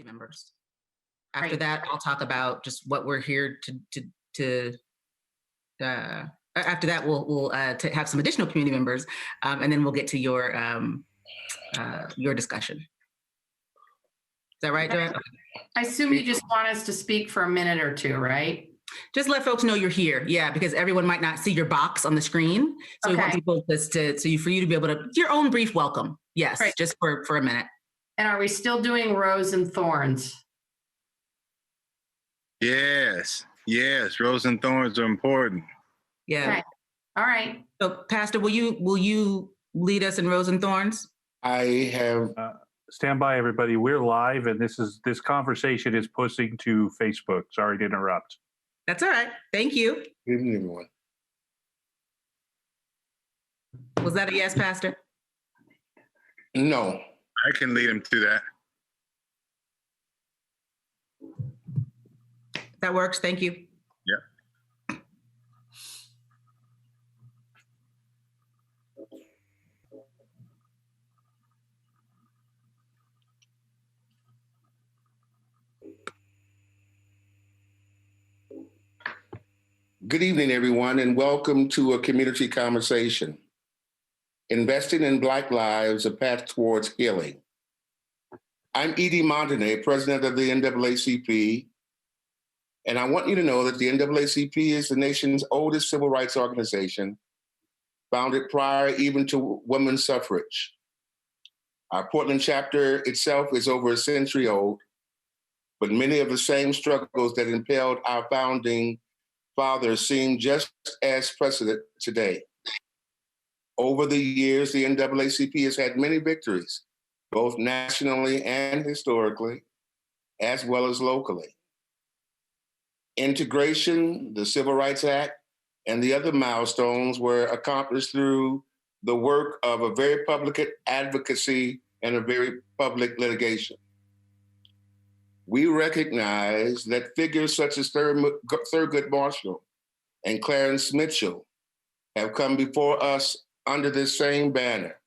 members. After Right. that, I'll talk about just what we're here to after that, we'll have some additional community members, and then we'll get to your discussion. Is that right, Joanne? I assume you just want us to speak for a minute or two, right? Just let folks know you're here. Yeah, because everyone might not see your box on the screen. So we want people for you to be able to, your own brief welcome. Yes, right. Just for a minute. And are we still doing rose and thorns? Yes, rose and thorns are important. Yeah. Okay. All right. So, Pastor, will you lead us in rose and thorns? I have. Stand by, everybody. We're live, and this conversation is pushing to Facebook. Sorry to interrupt. That's all right. Thank you. Good evening, everyone. Was that a yes, Pastor? No. I can lead him through that. That works. Thank you. Yeah. Good evening, everyone, and welcome to a community conversation. Investing in Black lives, a path towards healing. I'm Edie Montanay, president of the NAACP, and I want you to know that the NAACP is the nation's oldest civil rights organization, founded prior even to women's suffrage. Our Portland chapter itself is over a century old, but many of the same struggles that impelled our founding fathers seem just as present today. Over the years, the NAACP has had many victories, both nationally and historically, as well as locally. Integration, the Civil Rights Act, and the other milestones were accomplished through the work of a very public advocacy and a very public litigation. We recognize that figures such as Thurgood Marshall and Clarence Mitchell have come before us under this same banner,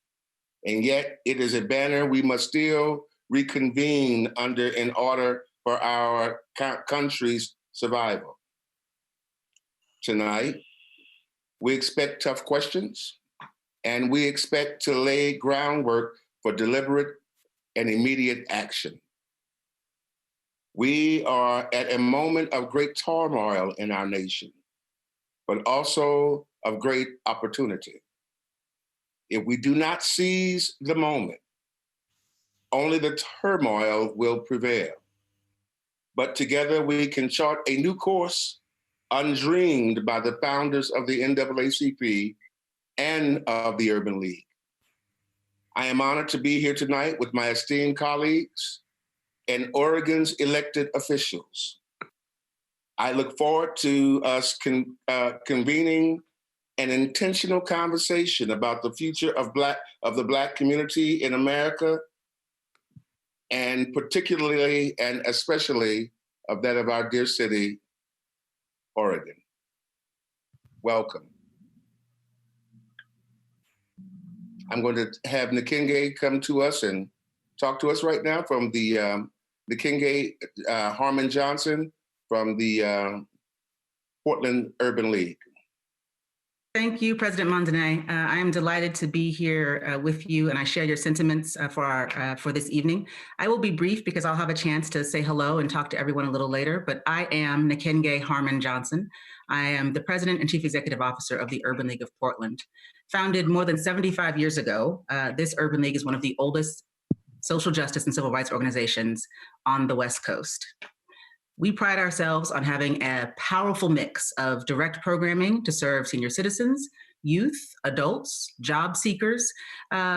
and yet it is a banner we must still reconvene under in order for our country's survival. Tonight, we expect tough questions, and we expect to lay groundwork for deliberate and immediate action. We are at a moment of great turmoil in our nation, but also of great opportunity. If we do not seize the moment, only the turmoil will prevail. But together we can chart a new course undreamed by the founders of the NAACP and of the Urban League. I am honored to be here tonight with my esteemed colleagues and Oregon's elected officials. I look forward to us convening an intentional conversation about the future of the Black community in America, and particularly and especially of that of our dear city, Oregon. Welcome. I'm going to have Nikenge come to us and talk to us right now from the Nikenge Harmon Johnson from the Portland Urban League. Thank you, President Montanay. I am delighted to be here with you, and I share your sentiments for this evening. I will be brief because I'll have a chance to say hello and talk to everyone a little later, but I am Nikenge Harmon Johnson. I am the President and Chief Executive Officer of the Urban League of Portland. Founded more than 75 years ago, this Urban League is one of the oldest social justice and civil rights organizations on the West Coast. We pride ourselves on having a powerful mix of direct programming to serve senior citizens, youth, adults, job seekers,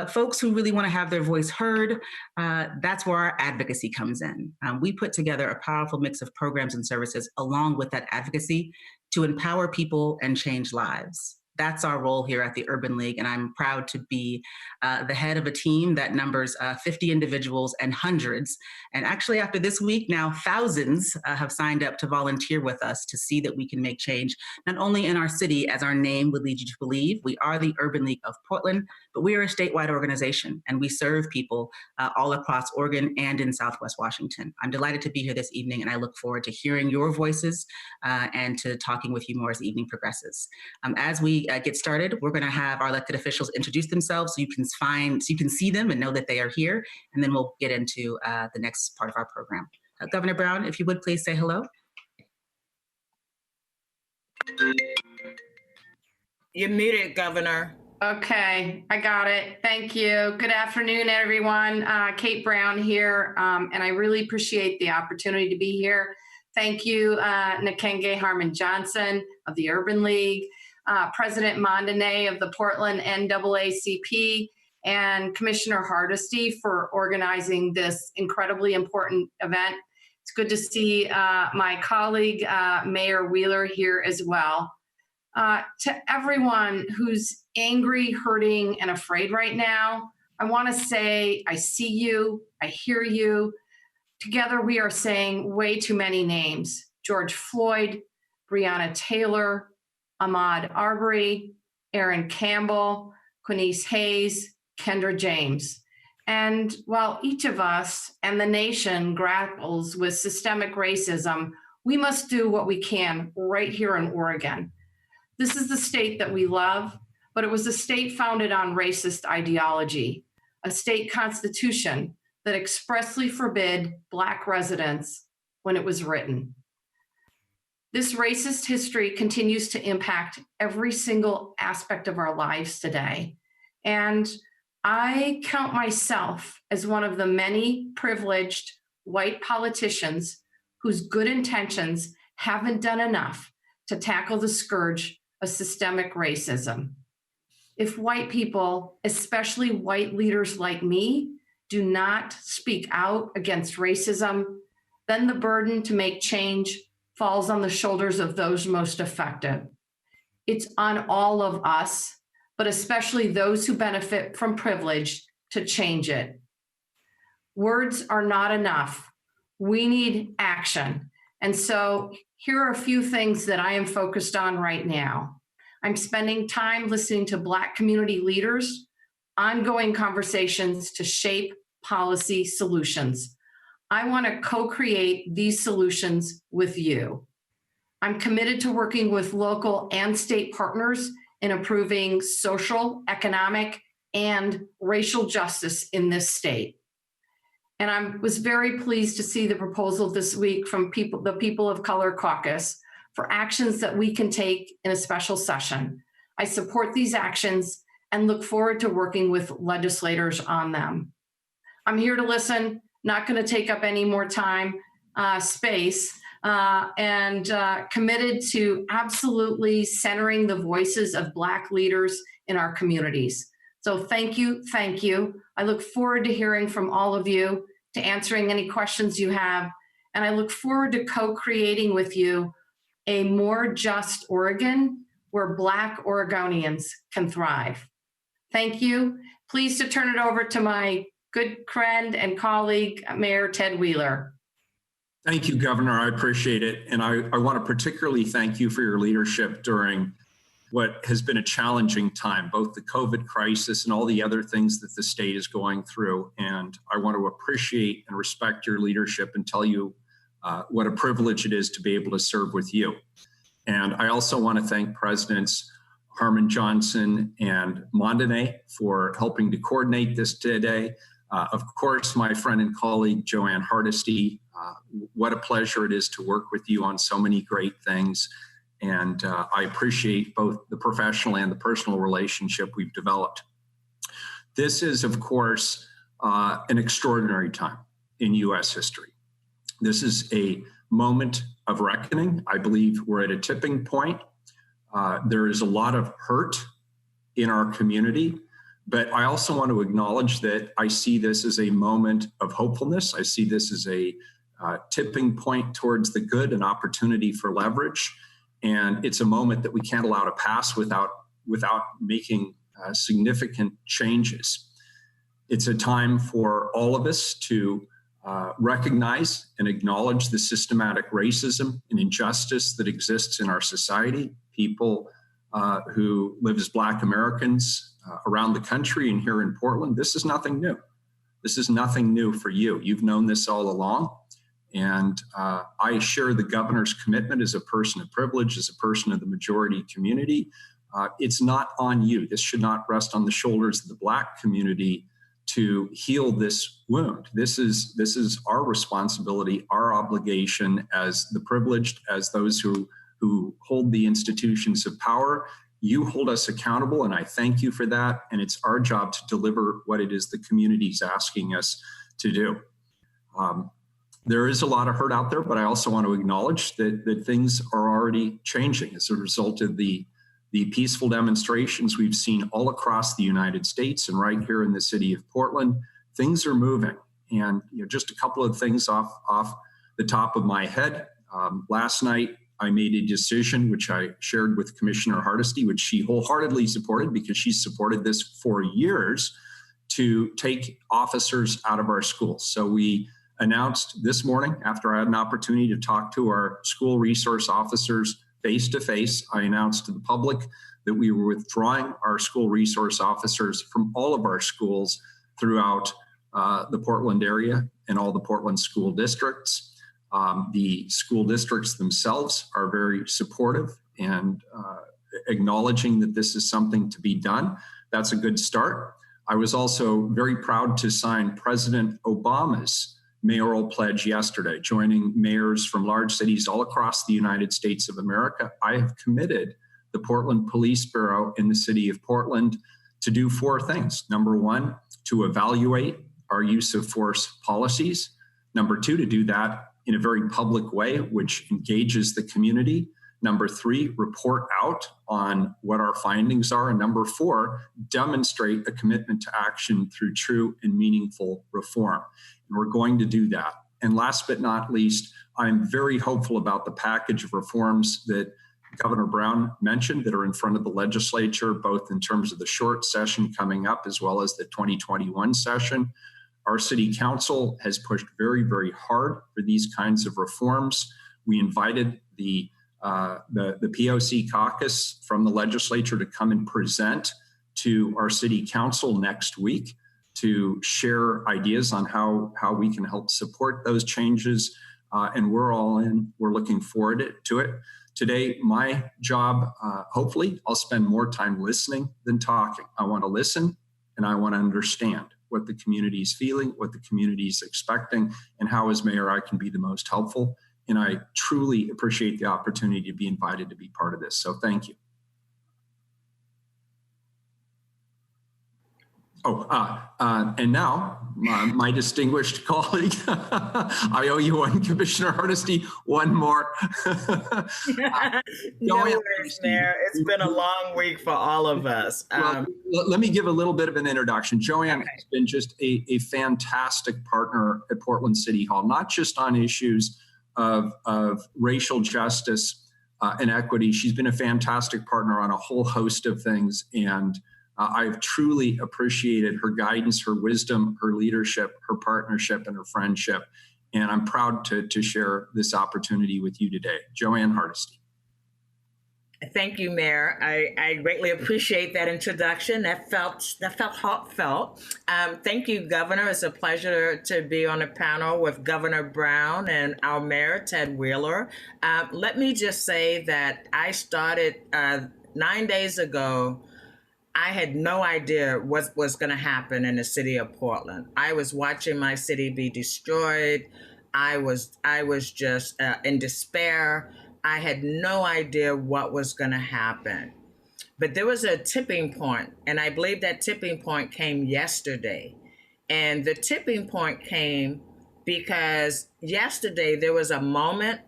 folks who really want to have their voice heard. That's where our advocacy comes in. We put together a powerful mix of programs and services along with that advocacy to empower people and change lives. That's our role here at the Urban League, and I'm proud to be the head of a team that numbers 50 individuals and hundreds. And actually, after this week, now thousands have signed up to volunteer with us to see that we can make change, not only in our city, as our name would lead you to believe. We are the Urban League of Portland, but we are a statewide organization, and we serve people all across Oregon and in Southwest Washington. I'm delighted to be here this evening, and I look forward to hearing your voices and to talking with you more as the evening progresses. As we get started, we're going to have our elected officials introduce themselves so you can see them and know that they are here, and then we'll get into the next part of our program. Governor Brown, if you would please say hello. You're muted, Governor. Okay, I got it. Thank you. Good afternoon, everyone. Kate Brown here, and I really appreciate the opportunity to be here. Thank you, Nakenge Harmon Johnson of the Urban League, President Mondane of the Portland NAACP, and Commissioner Hardesty for organizing this incredibly important event. It's good to see my colleague, Mayor Wheeler, here as well. To everyone who's angry, hurting, and afraid right now, I want to say, I see you, I hear you. Together, we are saying way too many names. George Floyd, Breonna Taylor, Ahmaud Arbery, Aaron Campbell, Quinice Hayes, Kendra James. And while each of us and the nation grapples with systemic racism, we must do what we can right here in Oregon. This is the state that we love, but it was a state founded on racist ideology, a state constitution that expressly forbid Black residents when it was written. This racist history continues to impact every single aspect of our lives today. And I count myself as one of the many privileged white politicians whose good intentions haven't done enough to tackle the scourge of systemic racism. If white people, especially white leaders like me, do not speak out against racism, then the burden to make change falls on the shoulders of those most affected. It's on all of us, but especially those who benefit from privilege, to change it. Words are not enough. We need action. And so here are a few things that I am focused on right now. I'm spending time listening to Black community leaders, ongoing conversations to shape policy solutions. I want to co-create these solutions with you. I'm committed to working with local and state partners in improving social, economic, and racial justice in this state. And I was very pleased to see the proposal this week from the People of Color Caucus for actions that we can take in a special session. I support these actions and look forward to working with legislators on them. I'm here to listen, not going to take up any more space, and committed to absolutely centering the voices of Black leaders in our communities. So thank you, thank you. I look forward to hearing from all of you, to answering any questions you have, and I look forward to co-creating with you a more just Oregon where Black Oregonians can thrive. Thank you. Pleased to turn it over to my good friend and colleague, Mayor Ted Wheeler. Thank you, Governor. I appreciate it. And I want to particularly thank you for your leadership during what has been a challenging time, both the COVID crisis and all the other things that the state is going through. And I want to appreciate and respect your leadership and tell you what a privilege it is to be able to serve with you. And I also want to thank Presidents Harmon Johnson and Mondane for helping to coordinate this today. Of course, my friend and colleague, Joanne Hardesty, what a pleasure it is to work with you on so many great things. And I appreciate both the professional and the personal relationship we've developed. This is, of course, an extraordinary time in U.S. history. This is a moment of reckoning. I believe we're at a tipping point. There is a lot of hurt in our community, but I also want to acknowledge that I see this as a moment of hopefulness. I see this as a tipping point towards the good, an opportunity for leverage. And it's a moment that we can't allow to pass without without making significant changes. It's a time for all of us to recognize and acknowledge the systematic racism and injustice that exists in our society. People who live as Black Americans around the country and here in Portland, this is nothing new. This is nothing new for you. You've known this all along. And I share the governor's commitment as a person of privilege, as a person of the majority community. It's not on you. This should not rest on the shoulders of the Black community to heal this wound. This is our responsibility, our obligation as the privileged, as those who hold the institutions of power. You hold us accountable, and I thank you for that. And it's our job to deliver what it is the community's asking us to do. There is a lot of hurt out there, but I also want to acknowledge that things are already changing as a result of the peaceful demonstrations we've seen all across the United States and right here in the city of Portland. Things are moving. And just a couple of things off the top of my head. Last night, I made a decision, which I shared with Commissioner Hardesty, which she wholeheartedly supported because she's supported this for years, to take officers out of our schools. So we announced this morning, after I had an opportunity to talk to our school resource officers face to face, I announced to the public that we were withdrawing our school resource officers from all of our schools throughout the Portland area and all the Portland school districts. The school districts themselves are very supportive and acknowledging that this is something to be done. That's a good start. I was also very proud to sign President Obama's mayoral pledge yesterday, joining mayors from large cities all across the United States of America. I have committed the Portland Police Bureau in the city of Portland to do 4 things. Number 1, to evaluate our use of force policies. Number 2, to do that in a very public way, which engages the community. Number 3, report out on what our findings are. And number 4, demonstrate a commitment to action through true and meaningful reform. And we're going to do that. And last but not least, I'm very hopeful about the package of reforms that Governor Brown mentioned that are in front of the legislature, both in terms of the short session coming up as well as the 2021 session. Our city council has pushed very, very hard for these kinds of reforms. We invited the POC caucus from the legislature to come and present to our city council next week to share ideas on how we can help support those changes. And we're all in. We're looking forward to it. Today, my job, hopefully, I'll spend more time listening than talking. I want to listen and I want to understand what the community is feeling, what the community is expecting, and how as mayor I can be the most helpful. And I truly appreciate the opportunity to be invited to be part of this. So thank you. And now my distinguished colleague, I owe you one, Commissioner Hardesty, one more. No worries, Mayor. It's been a long week for all of us. Let me give a little bit of an introduction. Joanne has been just a fantastic partner at Portland City Hall, not just on issues of racial justice and equity. She's been a fantastic partner on a whole host of things. And I've truly appreciated her guidance, her wisdom, her leadership, her partnership, and her friendship. And I'm proud to share this opportunity with you today. Joanne Hardesty. Thank you, Mayor. I greatly appreciate that introduction. That felt heartfelt. Thank you, Governor. It's a pleasure to be on a panel with Governor Brown and our Mayor, Ted Wheeler. Let me just say that I started 9 days ago. I had no idea what was going to happen in the city of Portland. I was watching my city be destroyed. I was just in despair. I had no idea what was going to happen. But there was a tipping point, and I believe that tipping point came yesterday. And the tipping point came because yesterday there was a moment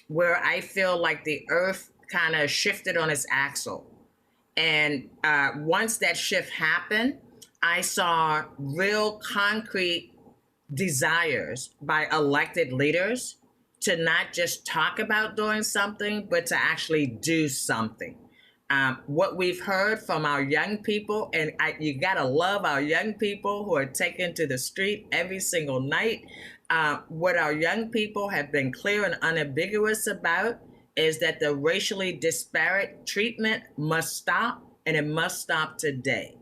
where I feel like the earth kind of shifted on its axle. And once that shift happened, I saw real concrete desires by elected leaders to not just talk about doing something, but to actually do something. What we've heard from our young people, and you gotta love our young people who are taken to the street every single night. What our young people have been clear and unambiguous about is that the racially disparate treatment must stop, and it must stop today.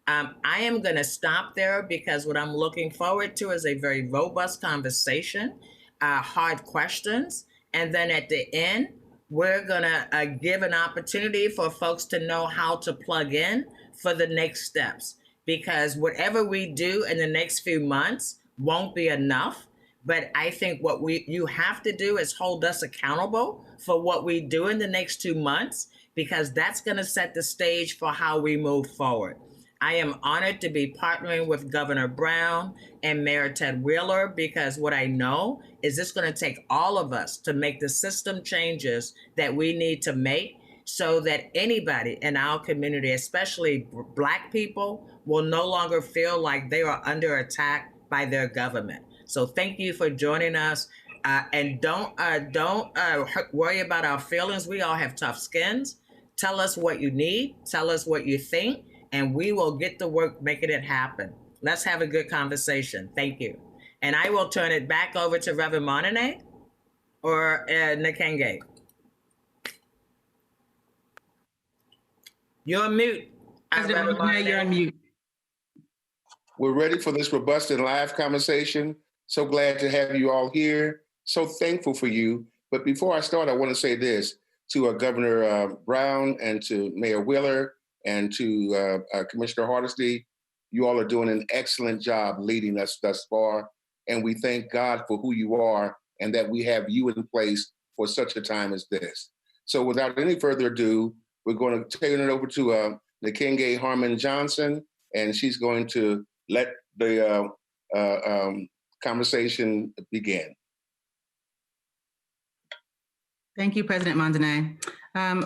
I am going to stop there because what I'm looking forward to is a very robust conversation, hard questions, and then at the end, we're going to give an opportunity for folks to know how to plug in for the next steps. Because whatever we do in the next few months won't be enough. But I think what you have to do is hold us accountable for what we do in the next 2 months, because that's going to set the stage for how we move forward. I am honored to be partnering with Governor Brown and Mayor Ted Wheeler, because what I know is it's going to take all of us to make the system changes that we need to make so that anybody in our community, especially Black people, will no longer feel like they are under attack by their government. So thank you for joining us. And don't worry about our feelings. We all have tough skins. Tell us what you need. Tell us what you think. And we will get to work making it happen. Let's have a good conversation. Thank you. And I will turn it back over to Reverend Montague or Nakenge. You're on mute. President Montague, you're on mute. We're ready for this robust and live conversation. So glad to have you all here. So thankful for you. But before I start, I want to say this to Governor Brown and to Mayor Wheeler and to Commissioner Hardesty. You all are doing an excellent job leading us thus far. And we thank God for who you are and that we have you in place for such a time as this. So without any further ado, we're going to turn it over to Nakenge Harmon Johnson, and she's going to let the conversation begin. Thank you, President Montague.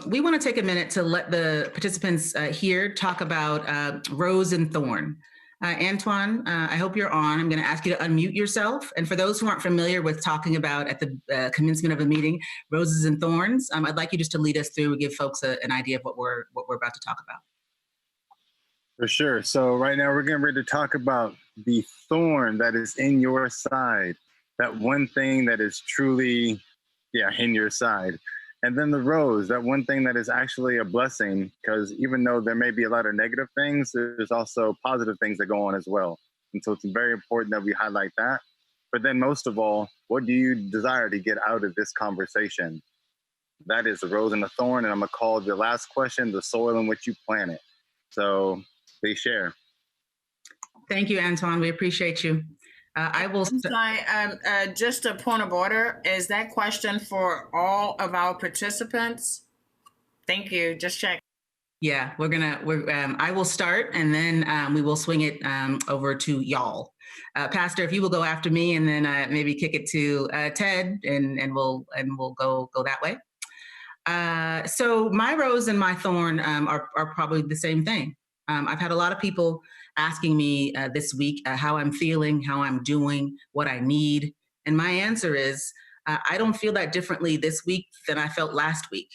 We want to take a minute to let the participants here talk about rose and thorn. Antoine, I hope you're on. I'm going to ask you to unmute yourself. And for those who aren't familiar with talking about at the commencement of a meeting, roses and thorns, I'd like you just to lead us through and give folks an idea of what we're about to talk about. For sure. So right now we're getting ready to talk about the thorn that is in your side, that one thing that is truly, in your side. And then the rose, that one thing that is actually a blessing, because even though there may be a lot of negative things, there's also positive things that go on as well. And so it's very important that we highlight that. But then most of all, what do you desire to get out of this conversation? That is the rose and the thorn. And I'm going to call the last question, the soil in which you plant it. So please share. Thank you, Antoine. We appreciate you. I will. Just a point of order. Is that question for all of our participants? Thank you. Just check. Yeah, I will start, and then we will swing it over to y'all. Pastor, if you will go after me, and then maybe kick it to Ted, and we'll go that way. So my rose and my thorn are probably the same thing. I've had a lot of people asking me this week how I'm feeling, how I'm doing, what I need. And my answer is, I don't feel that differently this week than I felt last week.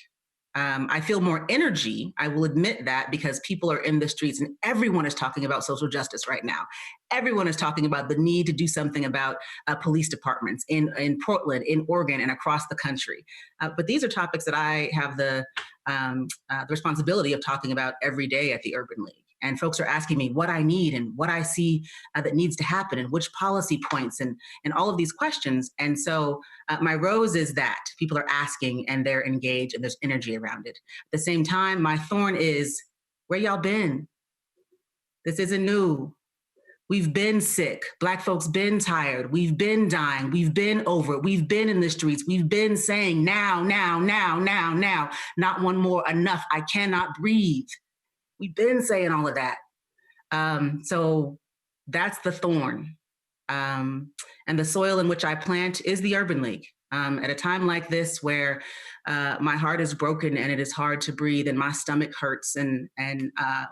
I feel more energy, I will admit that, because people are in the streets and everyone is talking about social justice right now. Everyone is talking about the need to do something about police departments in Portland, in Oregon, and across the country. But these are topics that I have the responsibility of talking about every day at the Urban League. And folks are asking me what I need and what I see that needs to happen and which policy points and all of these questions. And so my rose is that people are asking and they're engaged and there's energy around it. At the same time, my thorn is, where y'all been? This isn't new. We've been sick. Black folks been tired. We've been dying. We've been over it. We've been in the streets. We've been saying now, not one more, enough. I cannot breathe. We've been saying all of that. So that's the thorn. And the soil in which I plant is the Urban League. At a time like this where my heart is broken and it is hard to breathe and my stomach hurts and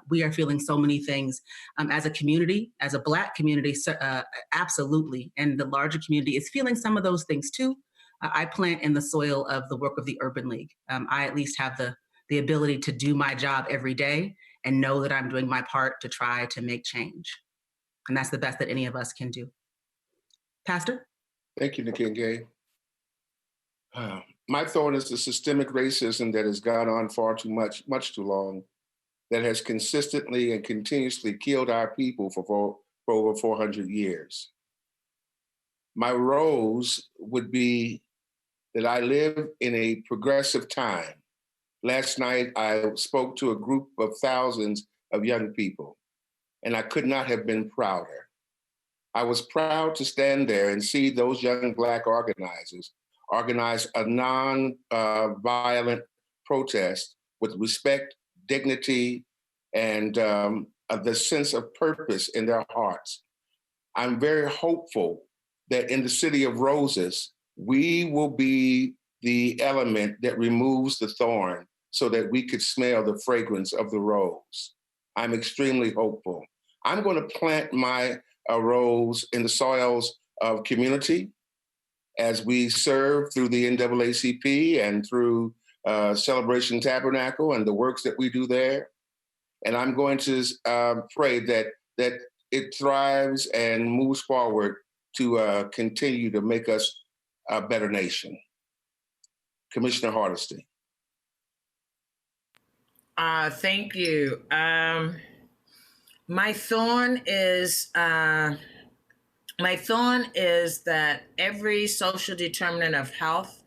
we are feeling so many things as a community, as a Black community, absolutely. And the larger community is feeling some of those things too. I plant in the soil of the work of the Urban League. I at least have the the ability to do my job every day and know that I'm doing my part to try to make change. And that's the best that any of us can do. Pastor? Thank you, Nikenge. My thorn is the systemic racism that has gone on far too much too long, that has consistently and continuously killed our people for over 400 years. My rose would be that I live in a progressive time. Last night, I spoke to a group of thousands of young people, and I could not have been prouder. I was proud to stand there and see those young Black organizers organize a non-violent protest with respect, dignity, and the sense of purpose in their hearts. I'm very hopeful that in the City of Roses, we will be the element that removes the thorn so that we could smell the fragrance of the rose. I'm extremely hopeful. I'm going to plant my rose in the soils of community as we serve through the NAACP and through Celebration Tabernacle and the works that we do there. And I'm going to pray that it thrives and moves forward to continue to make us a better nation. Commissioner Hardesty. Thank you. My thorn is that every social determinant of health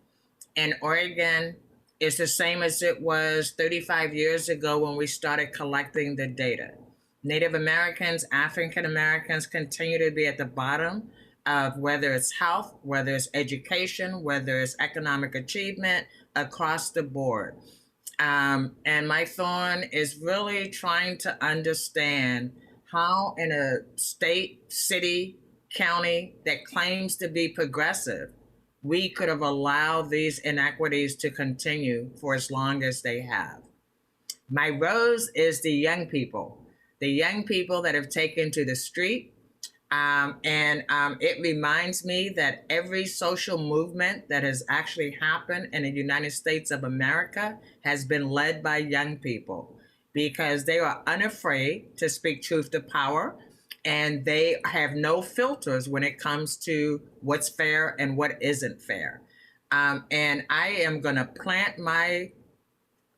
in Oregon is the same as it was 35 years ago when we started collecting the data. Native Americans, African Americans continue to be at the bottom of whether it's health, whether it's education, whether it's economic achievement, across the board. And my thorn is really trying to understand how in a state, city, county that claims to be progressive, we could have allowed these inequities to continue for as long as they have. My rose is the young people that have taken to the street. It reminds me that every social movement that has actually happened in the United States of America has been led by young people because they are unafraid to speak truth to power, and they have no filters when it comes to what's fair and what isn't fair. And I am going to plant my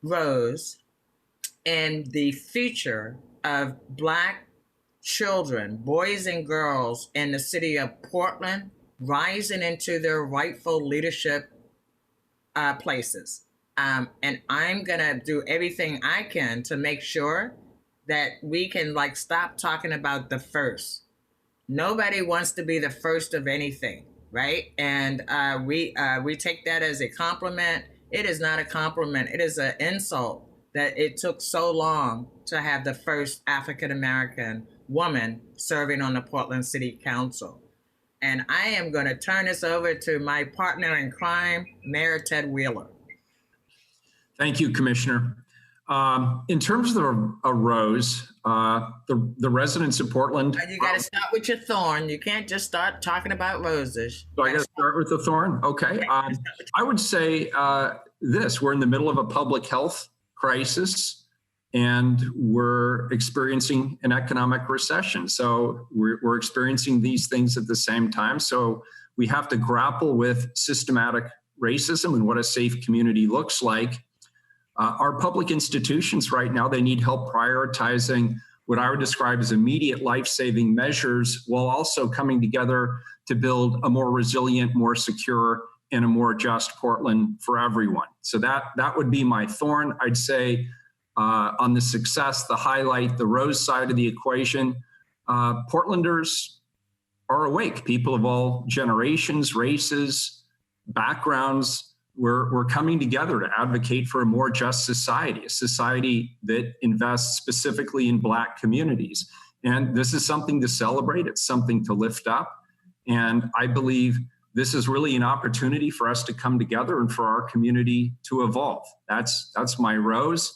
rose in the future of Black children, boys and girls in the city of Portland, rising into their rightful leadership places. And I'm going to do everything I can to make sure that we can stop talking about the first. Nobody wants to be the first of anything, right? And we take that as a compliment. It is not a compliment. It is an insult that it took so long to have the first African-American woman serving on the Portland City Council. And I am going to turn this over to my partner in crime, Mayor Ted Wheeler. Thank you, Commissioner. In terms of a rose, the residents of Portland. You got to start with your thorn. You can't just start talking about roses. So I got to start with the thorn? Okay. I would say this, we're in the middle of a public health crisis and we're experiencing an economic recession. So we're experiencing these things at the same time. So we have to grapple with systematic racism and what a safe community looks like. Our public institutions right now, they need help prioritizing what I would describe as immediate life-saving measures while also coming together to build a more resilient, more secure, and a more just Portland for everyone. So that would be my thorn. I'd say on the success, the highlight, the rose side of the equation, Portlanders are awake. People of all generations, races, backgrounds, we're coming together to advocate for a more just society, a society that invests specifically in Black communities. And this is something to celebrate. It's something to lift up. And I believe this is really an opportunity for us to come together and for our community to evolve. That's my rose.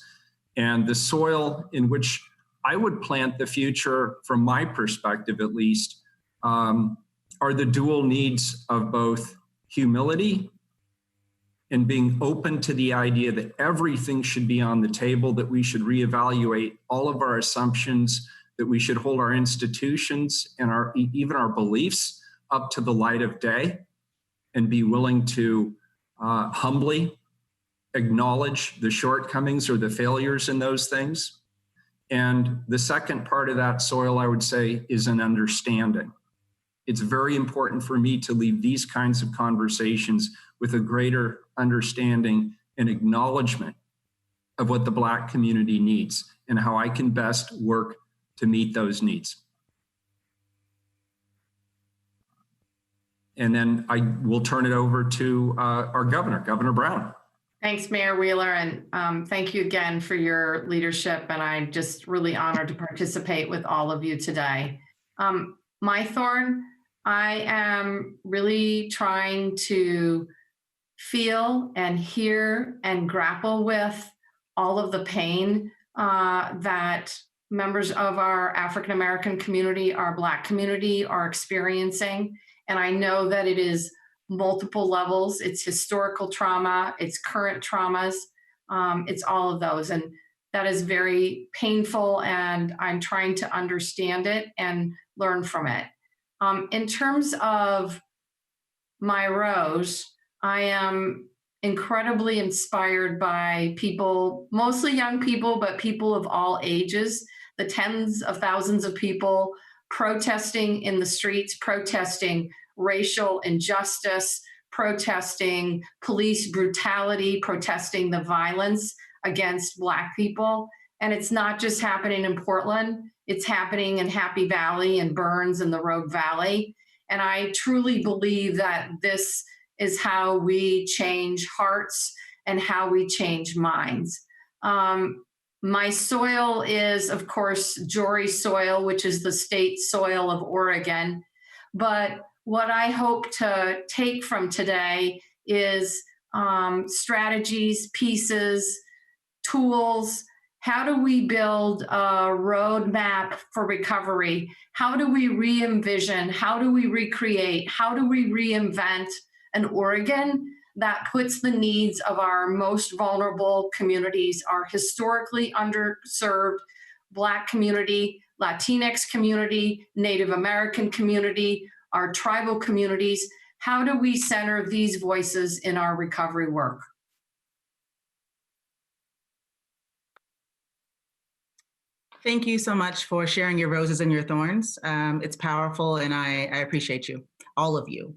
And the soil in which I would plant the future, from my perspective at least, are the dual needs of both humility and being open to the idea that everything should be on the table, that we should reevaluate all of our assumptions, that we should hold our institutions and even our beliefs up to the light of day, and be willing to humbly acknowledge the shortcomings or the failures in those things. And the second part of that soil, I would say, is an understanding. It's very important for me to leave these kinds of conversations with a greater understanding and acknowledgement of what the Black community needs and how I can best work to meet those needs. And then I will turn it over to our governor, Governor Brown. Thanks, Mayor Wheeler, and thank you again for your leadership. And I'm just really honored to participate with all of you today. My thorn, I am really trying to feel and hear and grapple with all of the pain that members of our African-American community, our Black community are experiencing. And I know that it is multiple levels. It's historical trauma, it's current traumas, it's all of those. And that is very painful, and I'm trying to understand it and learn from it. In terms of my rose, I am incredibly inspired by people, mostly young people, but people of all ages, the tens of thousands of people protesting in the streets, protesting racial injustice, protesting police brutality, protesting the violence against Black people. And it's not just happening in Portland, it's happening in Happy Valley and Burns and the Rogue Valley. And I truly believe that this is how we change hearts and how we change minds. My soil is, of course, Jory soil, which is the state soil of Oregon. But what I hope to take from today is strategies, pieces, tools. How do we build a roadmap for recovery? How do we re-envision? How do we recreate? How do we reinvent an Oregon that puts the needs of our most vulnerable communities, our historically underserved Black community, Latinx community, Native American community, our tribal communities? How do we center these voices in our recovery work? Thank you so much for sharing your roses and your thorns. It's powerful, and I appreciate you, all of you.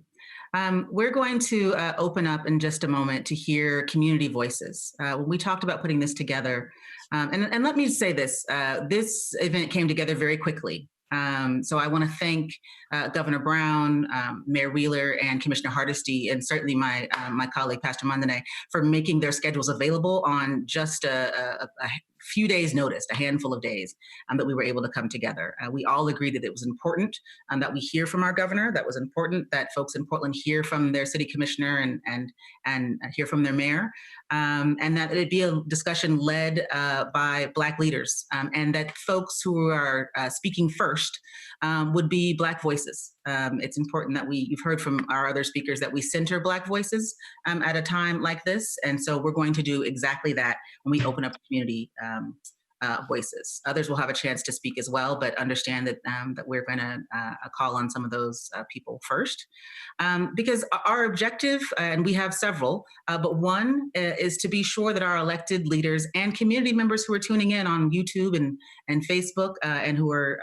We're going to open up in just a moment to hear community voices. When we talked about putting this together, and let me say this, this event came together very quickly. So I want to thank Governor Brown, Mayor Wheeler, and Commissioner Hardesty, and certainly my colleague, Pastor Mondane, for making their schedules available on just a few days' notice, a handful of days, that we were able to come together. We all agreed that it was important that we hear from our governor, that was important that folks in Portland hear from their city commissioner and hear from their mayor, and that it be a discussion led by Black leaders, and that folks who are speaking first would be Black voices. It's important that you've heard from our other speakers that we center Black voices at a time like this. And so we're going to do exactly that when we open up community voices. Others will have a chance to speak as well, but understand that that we're going to call on some of those people first. Because our objective, and we have several, but one is to be sure that our elected leaders and community members who are tuning in on YouTube and Facebook and who are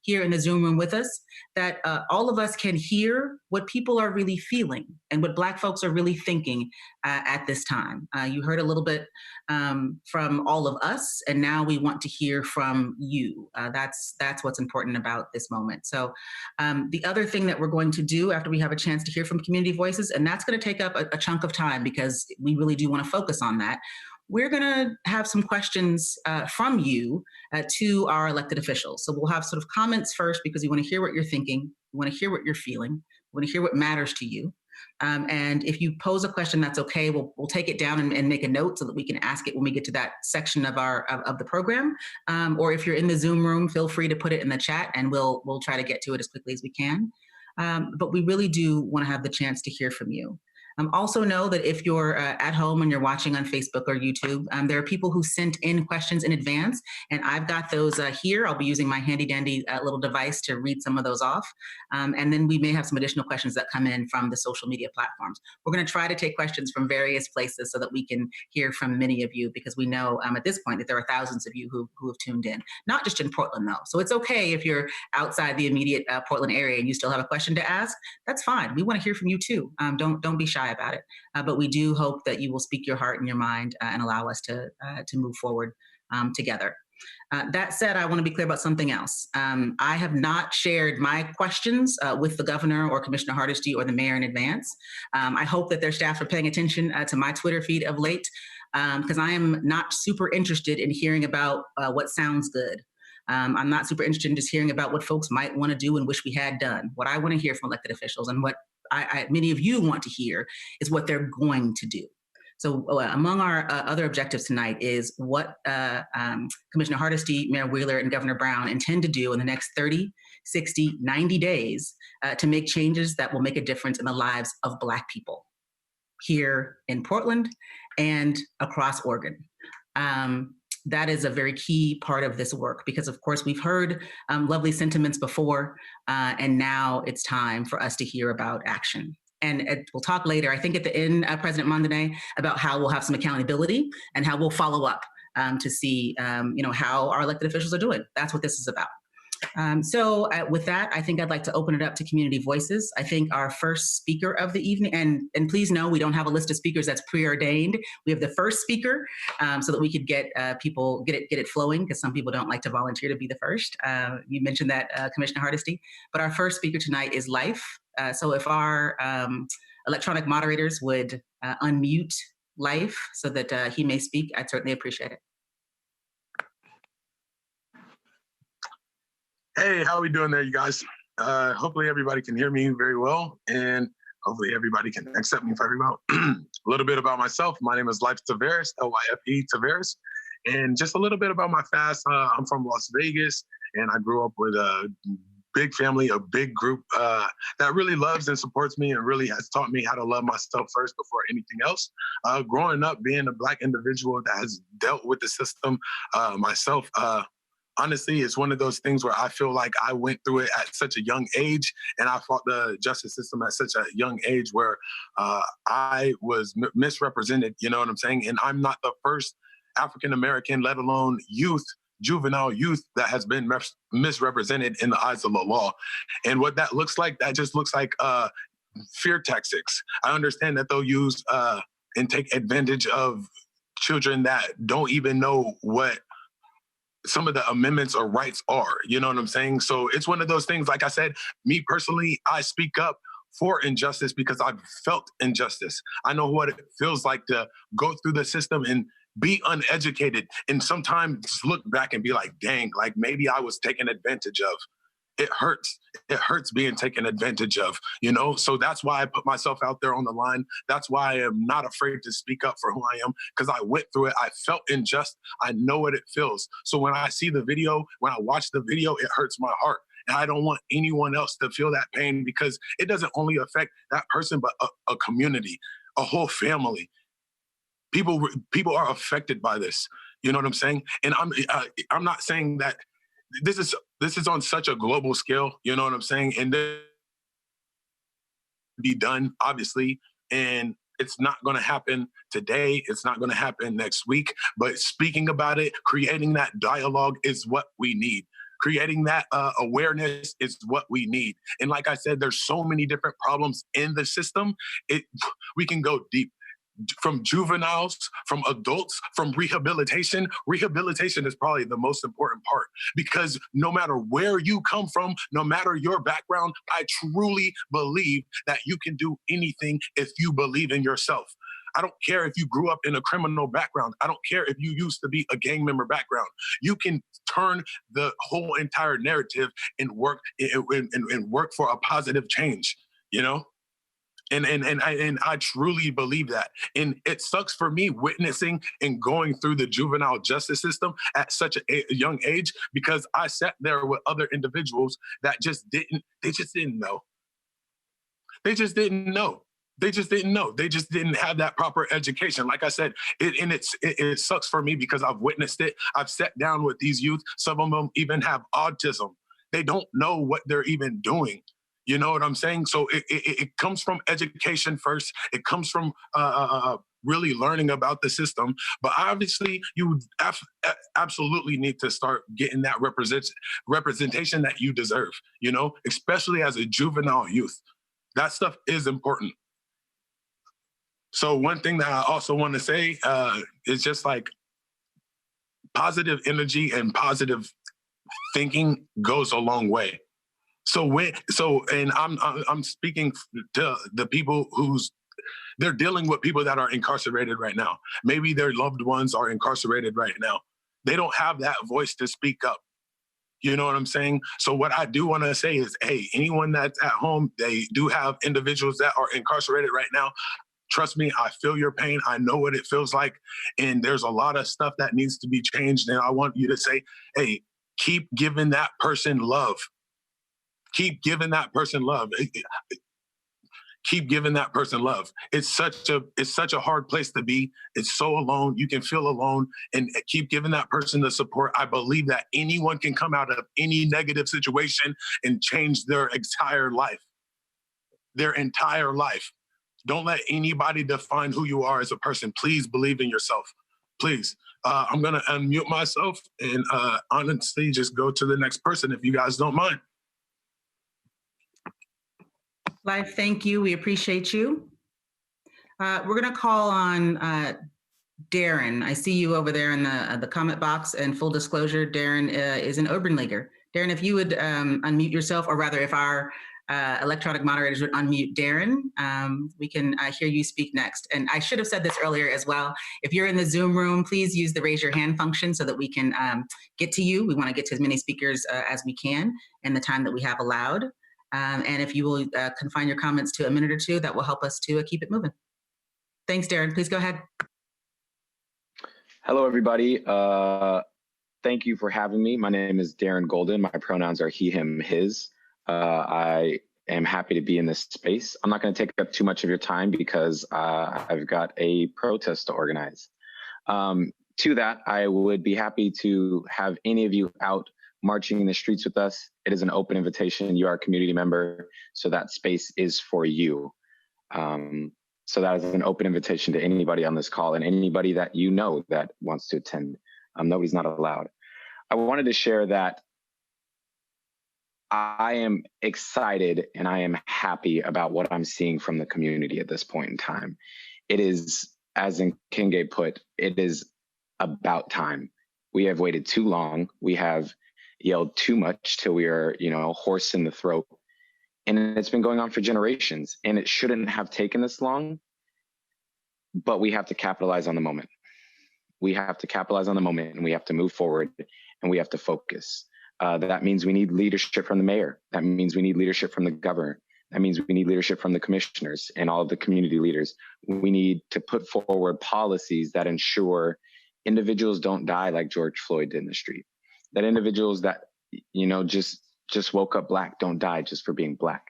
here in the Zoom room with us, that all of us can hear what people are really feeling and what Black folks are really thinking at this time. You heard a little bit from all of us, and now we want to hear from you. That's what's important about this moment. So the other thing that we're going to do after we have a chance to hear from community voices, and that's going to take up a chunk of time because we really do want to focus on that, we're going to have some questions from you to our elected officials. So we'll have sort of comments first because we want to hear what you're thinking, we want to hear what you're feeling, we want to hear what matters to you. And if you pose a question, that's okay. We'll take it down and make a note so that we can ask it when we get to that section of of the program. Or if you're in the Zoom room, feel free to put it in the chat, and we'll try to get to it as quickly as we can. But we really do want to have the chance to hear from you. Also know that if you're at home and you're watching on Facebook or YouTube, there are people who sent in questions in advance, and I've got those here. I'll be using my handy dandy little device to read some of those off. And then we may have some additional questions that come in from the social media platforms. We're going to try to take questions from various places so that we can hear from many of you, because we know at this point that there are thousands of you who have tuned in, not just in Portland though. So it's okay if you're outside the immediate Portland area and you still have a question to ask. That's fine. We want to hear from you too. Don't be shy about it. But we do hope that you will speak your heart and your mind and allow us to move forward together. That said, I want to be clear about something else. I have not shared my questions with the governor or Commissioner Hardesty or the mayor in advance. I hope that their staff are paying attention to my Twitter feed of late, because I am not super interested in hearing about what sounds good. I'm not super interested in just hearing about what folks might want to do and wish we had done. What I want to hear from elected officials, and what many of you want to hear, is what they're going to do. So among our other objectives tonight is what Commissioner Hardesty, Mayor Wheeler, and Governor Brown intend to do in the next 30, 60, 90 days to make changes that will make a difference in the lives of Black people here in Portland and across Oregon. That is a very key part of this work, because of course we've heard lovely sentiments before, and now it's time for us to hear about action. And we'll talk later, I think at the end, President Mondane, about how we'll have some accountability and how we'll follow up to see how our elected officials are doing. That's what this is about. So with that, I think I'd like to open it up to community voices. I think our first speaker of the evening, and please know we don't have a list of speakers that's preordained. We have the first speaker so that we could get people, get it flowing, because some people don't like to volunteer to be the first. You mentioned that, Commissioner Hardesty. But our first speaker tonight is Life. So if our electronic moderators would unmute Life so that he may speak, I'd certainly appreciate it. Hey, how are we doing there, you guys? Hopefully everybody can hear me very well, and hopefully everybody can accept me very well. A little bit about myself. My name is Life Tavares, L-Y-F-E Tavares. And just a little bit about my past. I'm from Las Vegas, and I grew up with a big family, a big group that really loves and supports me and really has taught me how to love myself first before anything else. Growing up, being a Black individual that has dealt with the system myself, honestly, it's one of those things where I feel like I went through it at such a young age, and I fought the justice system at such a young age where I was misrepresented, you know what I'm saying? And I'm not the first African-American, let alone juvenile youth, that has been misrepresented in the eyes of the law. And what that looks like, that just looks like fear tactics. I understand that they'll use and take advantage of children that don't even know what some of the amendments or rights are, you know what I'm saying? So it's one of those things, like I said, me personally, I speak up for injustice because I've felt injustice. I know what it feels like to go through the system and be uneducated, and sometimes look back and be like, dang, like maybe I was taken advantage of. It hurts. It hurts being taken advantage of, you know? So that's why I put myself out there on the line. That's why I am not afraid to speak up for who I am, because I went through it. I felt unjust. I know what it feels. So when I see the video, when I watch the video, it hurts my heart. And I don't want anyone else to feel that pain, because it doesn't only affect that person, but a community, a whole family. People are affected by this. You know what I'm saying? And I'm not saying that this is on such a global scale, you know what I'm saying? And this be done, obviously, and it's not going to happen today. It's not going to happen next week. But speaking about it, creating that dialogue is what we need. Creating that awareness is what we need. And like I said, there's so many different problems in the system. We can go deep. From juveniles, from adults, from rehabilitation. Rehabilitation is probably the most important part, because no matter where you come from, no matter your background, I truly believe that you can do anything if you believe in yourself. I don't care if you grew up in a criminal background. I don't care if you used to be a gang member background. You can turn the whole entire narrative and work for a positive change, you know? And I truly believe that. And it sucks for me witnessing and going through the juvenile justice system at such a young age, because I sat there with other individuals that just didn't know. They just didn't know. They just didn't know. They just didn't have that proper education. Like I said, it sucks for me because I've witnessed it. I've sat down with these youth. Some of them even have autism. They don't know what they're even doing. You know what I'm saying? So it comes from education first. It comes from really learning about the system. But obviously, you absolutely need to start getting that representation that you deserve, you know, especially as a juvenile youth. That stuff is important. So one thing that I also want to say is just like positive energy and positive thinking goes a long way. And I'm speaking to the people they're dealing with people that are incarcerated right now. Maybe their loved ones are incarcerated right now. They don't have that voice to speak up. You know what I'm saying? So what I do want to say is, hey, anyone that's at home, they do have individuals that are incarcerated right now. Trust me, I feel your pain. I know what it feels like. And there's a lot of stuff that needs to be changed. And I want you to say, hey, keep giving that person love. Keep giving that person love. Keep giving that person love. It's such a hard place to be. It's so alone. You can feel alone, and keep giving that person the support. I believe that anyone can come out of any negative situation and change their entire life. Their entire life. Don't let anybody define who you are as a person. Please believe in yourself. Please. I'm going to unmute myself and honestly just go to the next person if you guys don't mind. Life, thank you. We appreciate you. We're going to call on Darren. I see you over there in the comment box. And full disclosure, Darren is an urban leaguer. Darren, if you would unmute yourself, or rather if our electronic moderators would unmute Darren, we can hear you speak next. And I should have said this earlier as well. If you're in the Zoom room, please use the raise your hand function so that we can get to you. We want to get to as many speakers as we can in the time that we have allowed. And if you will confine your comments to a minute or two, that will help us to keep it moving. Thanks, Darren. Please go ahead. Hello, everybody. Thank you for having me. My name is Darren Golden. My pronouns are he, him, his. I am happy to be in this space. I'm not going to take up too much of your time because I've got a protest to organize. To that, I would be happy to have any of you out marching in the streets with us. It is an open invitation. You are a community member, so that space is for you. So that is an open invitation to anybody on this call and anybody that you know that wants to attend. Nobody's not allowed. I wanted to share that I am excited and I am happy about what I'm seeing from the community at this point in time. It is, as Nkenge put, it is about time. We have waited too long. We have yelled too much till we are, hoarse in the throat. And it's been going on for generations, and it shouldn't have taken this long, but we have to capitalize on the moment. We have to capitalize on the moment, and we have to move forward, and we have to focus. That means we need leadership from the mayor. That means we need leadership from the governor. That means we need leadership from the commissioners and all of the community leaders. We need to put forward policies that ensure individuals don't die like George Floyd did in the street. That individuals that, just woke up Black don't die just for being Black.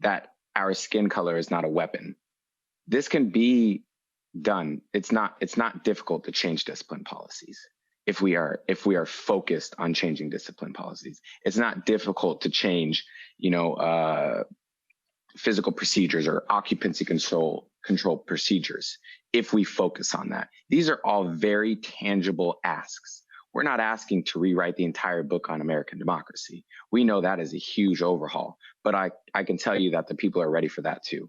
That our skin color is not a weapon. This can be done. It's not difficult to change discipline policies. If we are focused on changing discipline policies, it's not difficult to change, physical procedures or occupancy control procedures if we focus on that. These are all very tangible asks. We're not asking to rewrite the entire book on American democracy. We know that is a huge overhaul, but I can tell you that the people are ready for that too.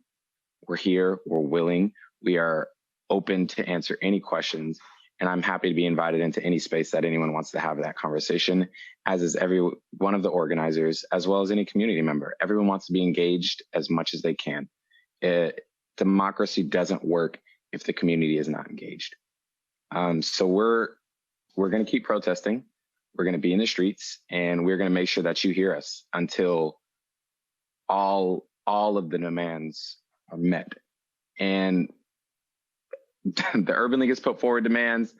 We're here, we're willing, we are open to answer any questions, and I'm happy to be invited into any space that anyone wants to have that conversation, as is every one of the organizers, as well as any community member. Everyone wants to be engaged as much as they can. Democracy doesn't work if the community is not engaged. So we're going to keep protesting. We're going to be in the streets, and we're going to make sure that you hear us until all of the demands are met. And the Urban League has put forward demands.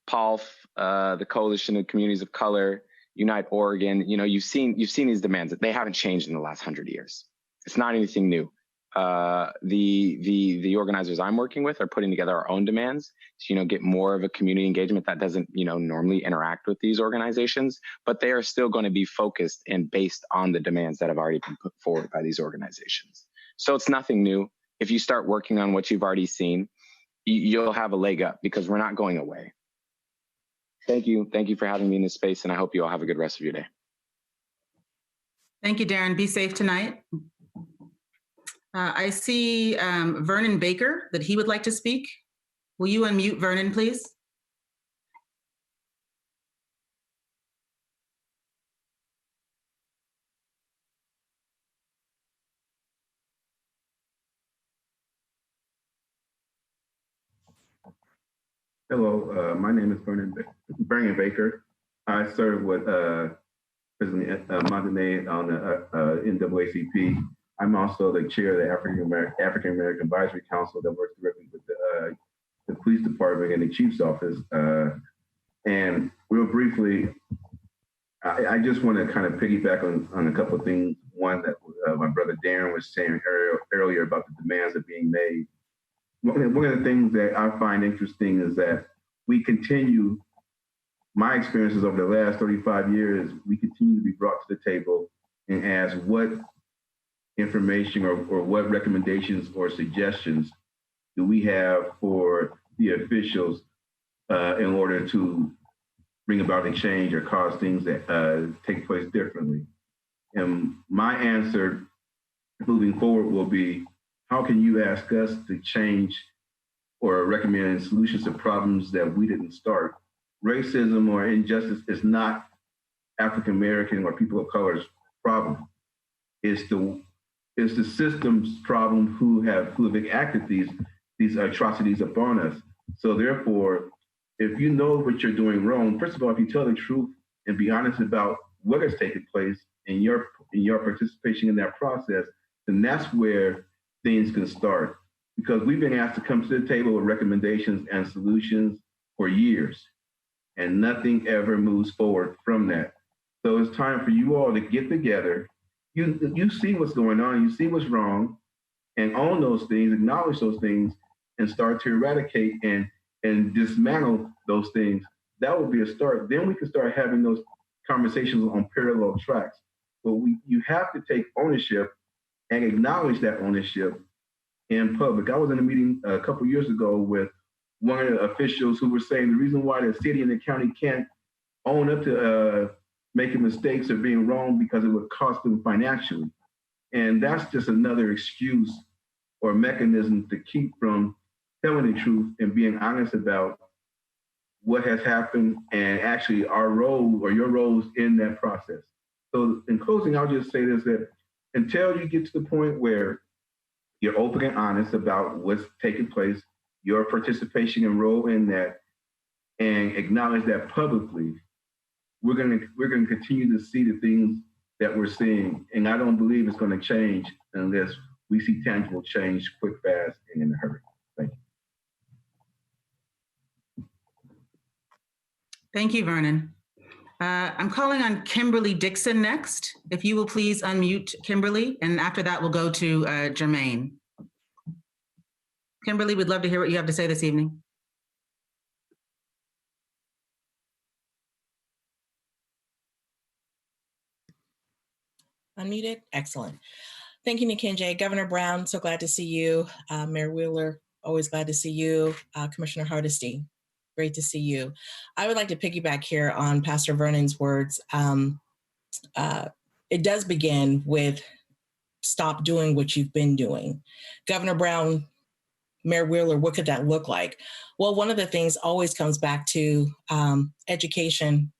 PALF, the Coalition of Communities of Color, Unite Oregon. You've seen these demands. They haven't changed in the last 100 years. It's not anything new. the organizers I'm working with are putting together our own demands to, get more of a community engagement that doesn't, normally interact with these organizations, but they are still going to be focused and based on the demands that have already been put forward by these organizations. So it's nothing new. If you start working on what you've already seen, you'll have a leg up because we're not going away. Thank you. Thank you for having me in this space, and I hope you all have a good rest of your day. Thank you, Darren. Be safe tonight. I see Vernon Baker that he would like to speak. Will you unmute Vernon, please? Hello, my name is Vernon Baker. I serve with President Montanay on the NAACP. I'm also the chair of the African American Advisory Council that works directly with the police department and the chief's office. And real briefly, I just want to kind of piggyback on a couple of things. One that my brother Darren was saying earlier about the demands that are being made. One of the things that I find interesting is that we continue, my experiences over the last 35 years, we continue to be brought to the table and ask what information or what recommendations or suggestions do we have for the officials in order to bring about a change or cause things that take place differently. And my answer moving forward will be, how can you ask us to change or recommend solutions to problems that we didn't start? Racism or injustice is not African American or people of color's problem. It's the system's problem who have enacted these atrocities upon us. So therefore, if you know what you're doing wrong, first of all, if you tell the truth and be honest about what has taken place in your participation in that process, then that's where things can start. Because we've been asked to come to the table with recommendations and solutions for years, and nothing ever moves forward from that. So it's time for you all to get together. You see what's going on, you see what's wrong, and own those things, acknowledge those things, and start to eradicate and dismantle those things. That would be a start. Then we can start having those conversations on parallel tracks. But you have to take ownership and acknowledge that ownership in public. I was in a meeting a couple years ago with one of the officials who were saying the reason why the city and the county can't own up to making mistakes or being wrong because it would cost them financially. And that's just another excuse or mechanism to keep from telling the truth and being honest about what has happened and actually our role or your roles in that process. So in closing, I'll just say this, that until you get to the point where you're open and honest about what's taking place, your participation and role in that, and acknowledge that publicly, we're gonna continue to see the things that we're seeing. And I don't believe it's gonna change unless we see tangible change quick, fast, and in a hurry. Thank you. Thank you, Vernon. I'm calling on Kimberly Dixon next. If you will please unmute Kimberly, and after that we'll go to Jermaine. Kimberly, we'd love to hear what you have to say this evening. Unmuted, excellent. Thank you, Nikenje. Governor Brown, so glad to see you. Mayor Wheeler, always glad to see you. Commissioner Hardesty, great to see you. I would like to piggyback here on Pastor Vernon's words. It does begin with stop doing what you've been doing. Governor Brown, Mayor Wheeler, what could that look like? Well, one of the things always comes back to education,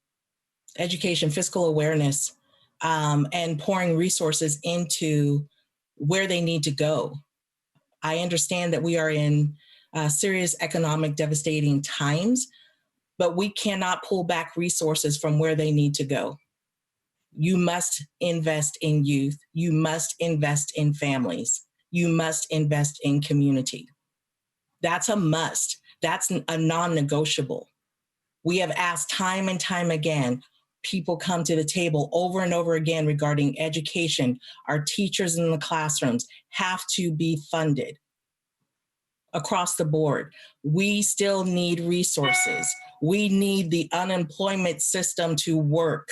fiscal awareness, and pouring resources into where they need to go. I understand that we are in serious economic devastating times, but we cannot pull back resources from where they need to go. You must invest in youth. You must invest in families. You must invest in community. That's a must. That's a non-negotiable. We have asked time and time again, people come to the table over and over again regarding education. Our teachers in the classrooms have to be funded across the board. We still need resources. We need the unemployment system to work.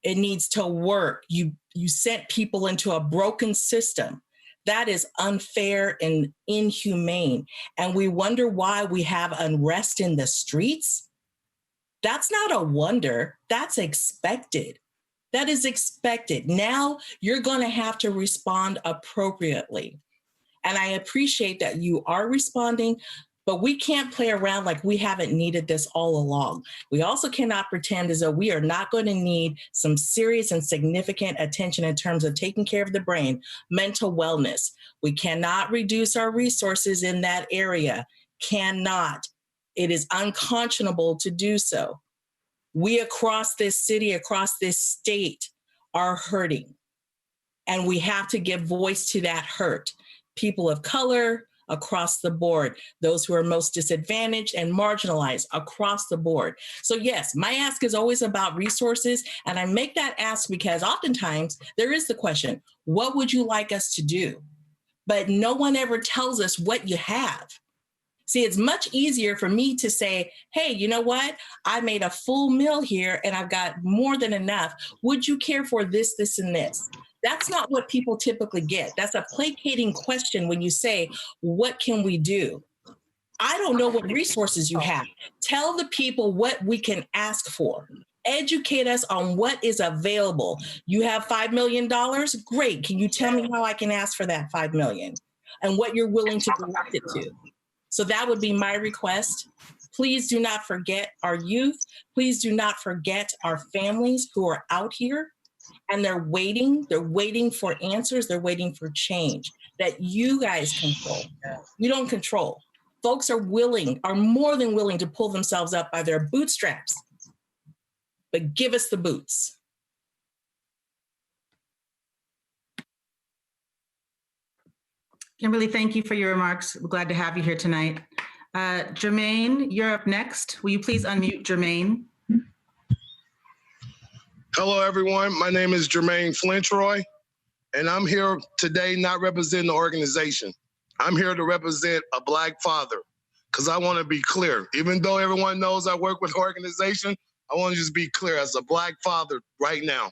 It needs to work. You sent people into a broken system. That is unfair and inhumane. And we wonder why we have unrest in the streets. That's not a wonder. That's expected. That is expected. Now you're going to have to respond appropriately. And I appreciate that you are responding, but we can't play around like we haven't needed this all along. We also cannot pretend as though we are not going to need some serious and significant attention in terms of taking care of the brain, mental wellness. We cannot reduce our resources in that area. Cannot. It is unconscionable to do so. We across this city, across this state are hurting. And we have to give voice to that hurt. People of color across the board, those who are most disadvantaged and marginalized across the board. So yes, my ask is always about resources. And I make that ask because oftentimes there is the question, what would you like us to do? But no one ever tells us what you have. See, it's much easier for me to say, hey, you know what? I made a full meal here and I've got more than enough. Would you care for this, this, and this? That's not what people typically get. That's a placating question when you say, what can we do? I don't know what resources you have. Tell the people what we can ask for. Educate us on what is available. You have $5 million? Great. Can you tell me how I can ask for that $5 million and what you're willing to direct it to? So that would be my request. Please do not forget our youth. Please do not forget our families who are out here and they're waiting for answers. They're waiting for change that you guys control. You don't control. Folks are more than willing to pull themselves up by their bootstraps, but give us the boots. Kimberly, thank you for your remarks. We're glad to have you here tonight. Jermaine, you're up next. Will you please unmute Jermaine? Hello, everyone. My name is Jermaine Flintroy, and I'm here today not representing the organization. I'm here to represent a Black father, because I want to be clear. Even though everyone knows I work with organization, I want to just be clear as a Black father right now.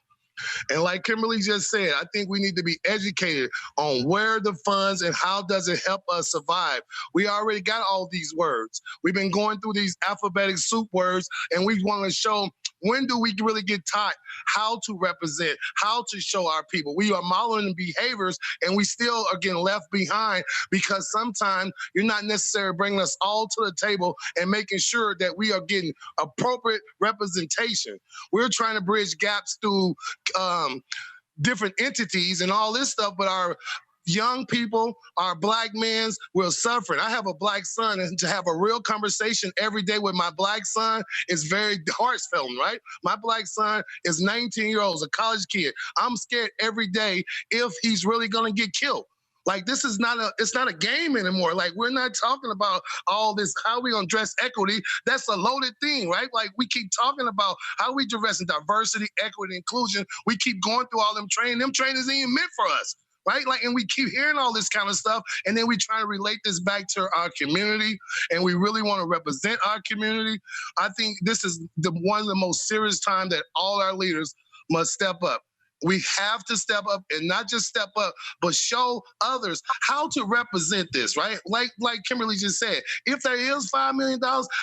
And like Kimberly just said, I think we need to be educated on where the funds and how does it help us survive. We already got all these words. We've been going through these alphabetic soup words, and we want to show when do we really get taught how to represent, how to show our people. We are modeling behaviors, and we still are getting left behind because sometimes you're not necessarily bringing us all to the table and making sure that we are getting appropriate representation. We're trying to bridge gaps through different entities and all this stuff, but our young people, our Black men, we're suffering. I have a Black son, and to have a real conversation every day with my Black son is very heartfelt, right? My Black son is 19 years old, a college kid. I'm scared every day if he's really gonna get killed. Like, this is it's not a game anymore. Like, we're not talking about all this, how we gonna address equity. That's a loaded thing, right? Like, we keep talking about how we addressing diversity, equity, inclusion. We keep going through all them training. Them trainings ain't meant for us, right? Like, and we keep hearing all this kind of stuff, and then we try to relate this back to our community, and we really want to represent our community. I think this is one of the most serious times that all our leaders must step up. We have to step up, and not just step up, but show others how to represent this, right? Like Kimberly just said, if there is $5 million,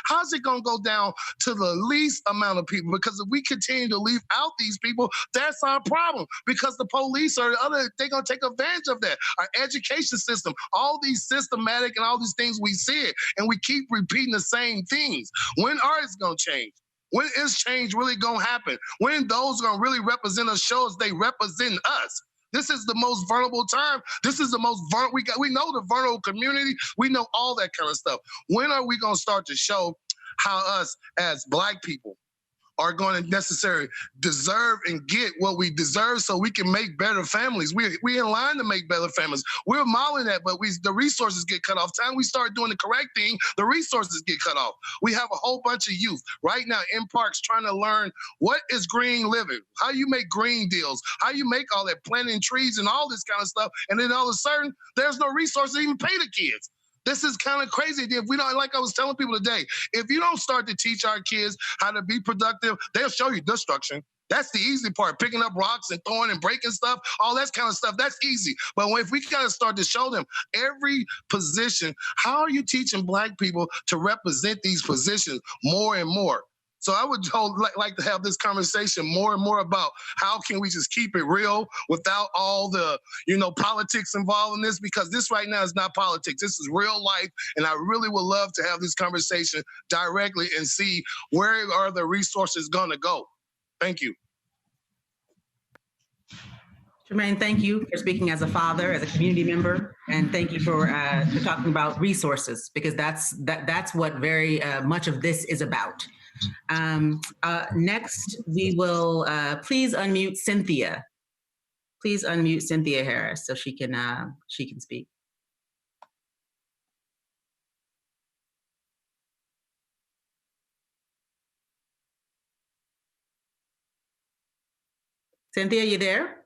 how's it going to go down to the least amount of people? Because if we continue to leave out these people, that's our problem, because the police or they're going to take advantage of that. Our education system, all these systematic and all these things we see it, and we keep repeating the same things. When are it going to change? When is change really going to happen? When those going to really represent us, show us they represent us? This is the most vulnerable time. This is the most vulnerable. We know the vulnerable community. We know all that kind of stuff. When are we going to start to show how us as Black people, are going to necessarily deserve and get what we deserve so we can make better families. We're in line to make better families. We're modeling that, but the resources get cut off. Time we start doing the correct thing, the resources get cut off. We have a whole bunch of youth right now in parks trying to learn what is green living, how you make green deals, how you make all that, planting trees and all this kind of stuff. And then all of a sudden, there's no resources to even pay the kids. This is kind of crazy. If we don't, like I was telling people today, if you don't start to teach our kids how to be productive, they'll show you destruction. That's the easy part, picking up rocks and throwing and breaking stuff, all that kind of stuff, that's easy. But if we got to start to show them every position, how are you teaching Black people to represent these positions more and more? So I would like to have this conversation more and more about how can we just keep it real without all the, politics involved in this, because this right now is not politics. This is real life. And I really would love to have this conversation directly and see where are the resources going to go. Thank you. Jermaine, thank you for speaking as a father, as a community member, and thank you for talking about resources, because that's what very much of this is about. Next, we will please unmute Cynthia. Please unmute Cynthia Harris so she can speak. Cynthia, you there?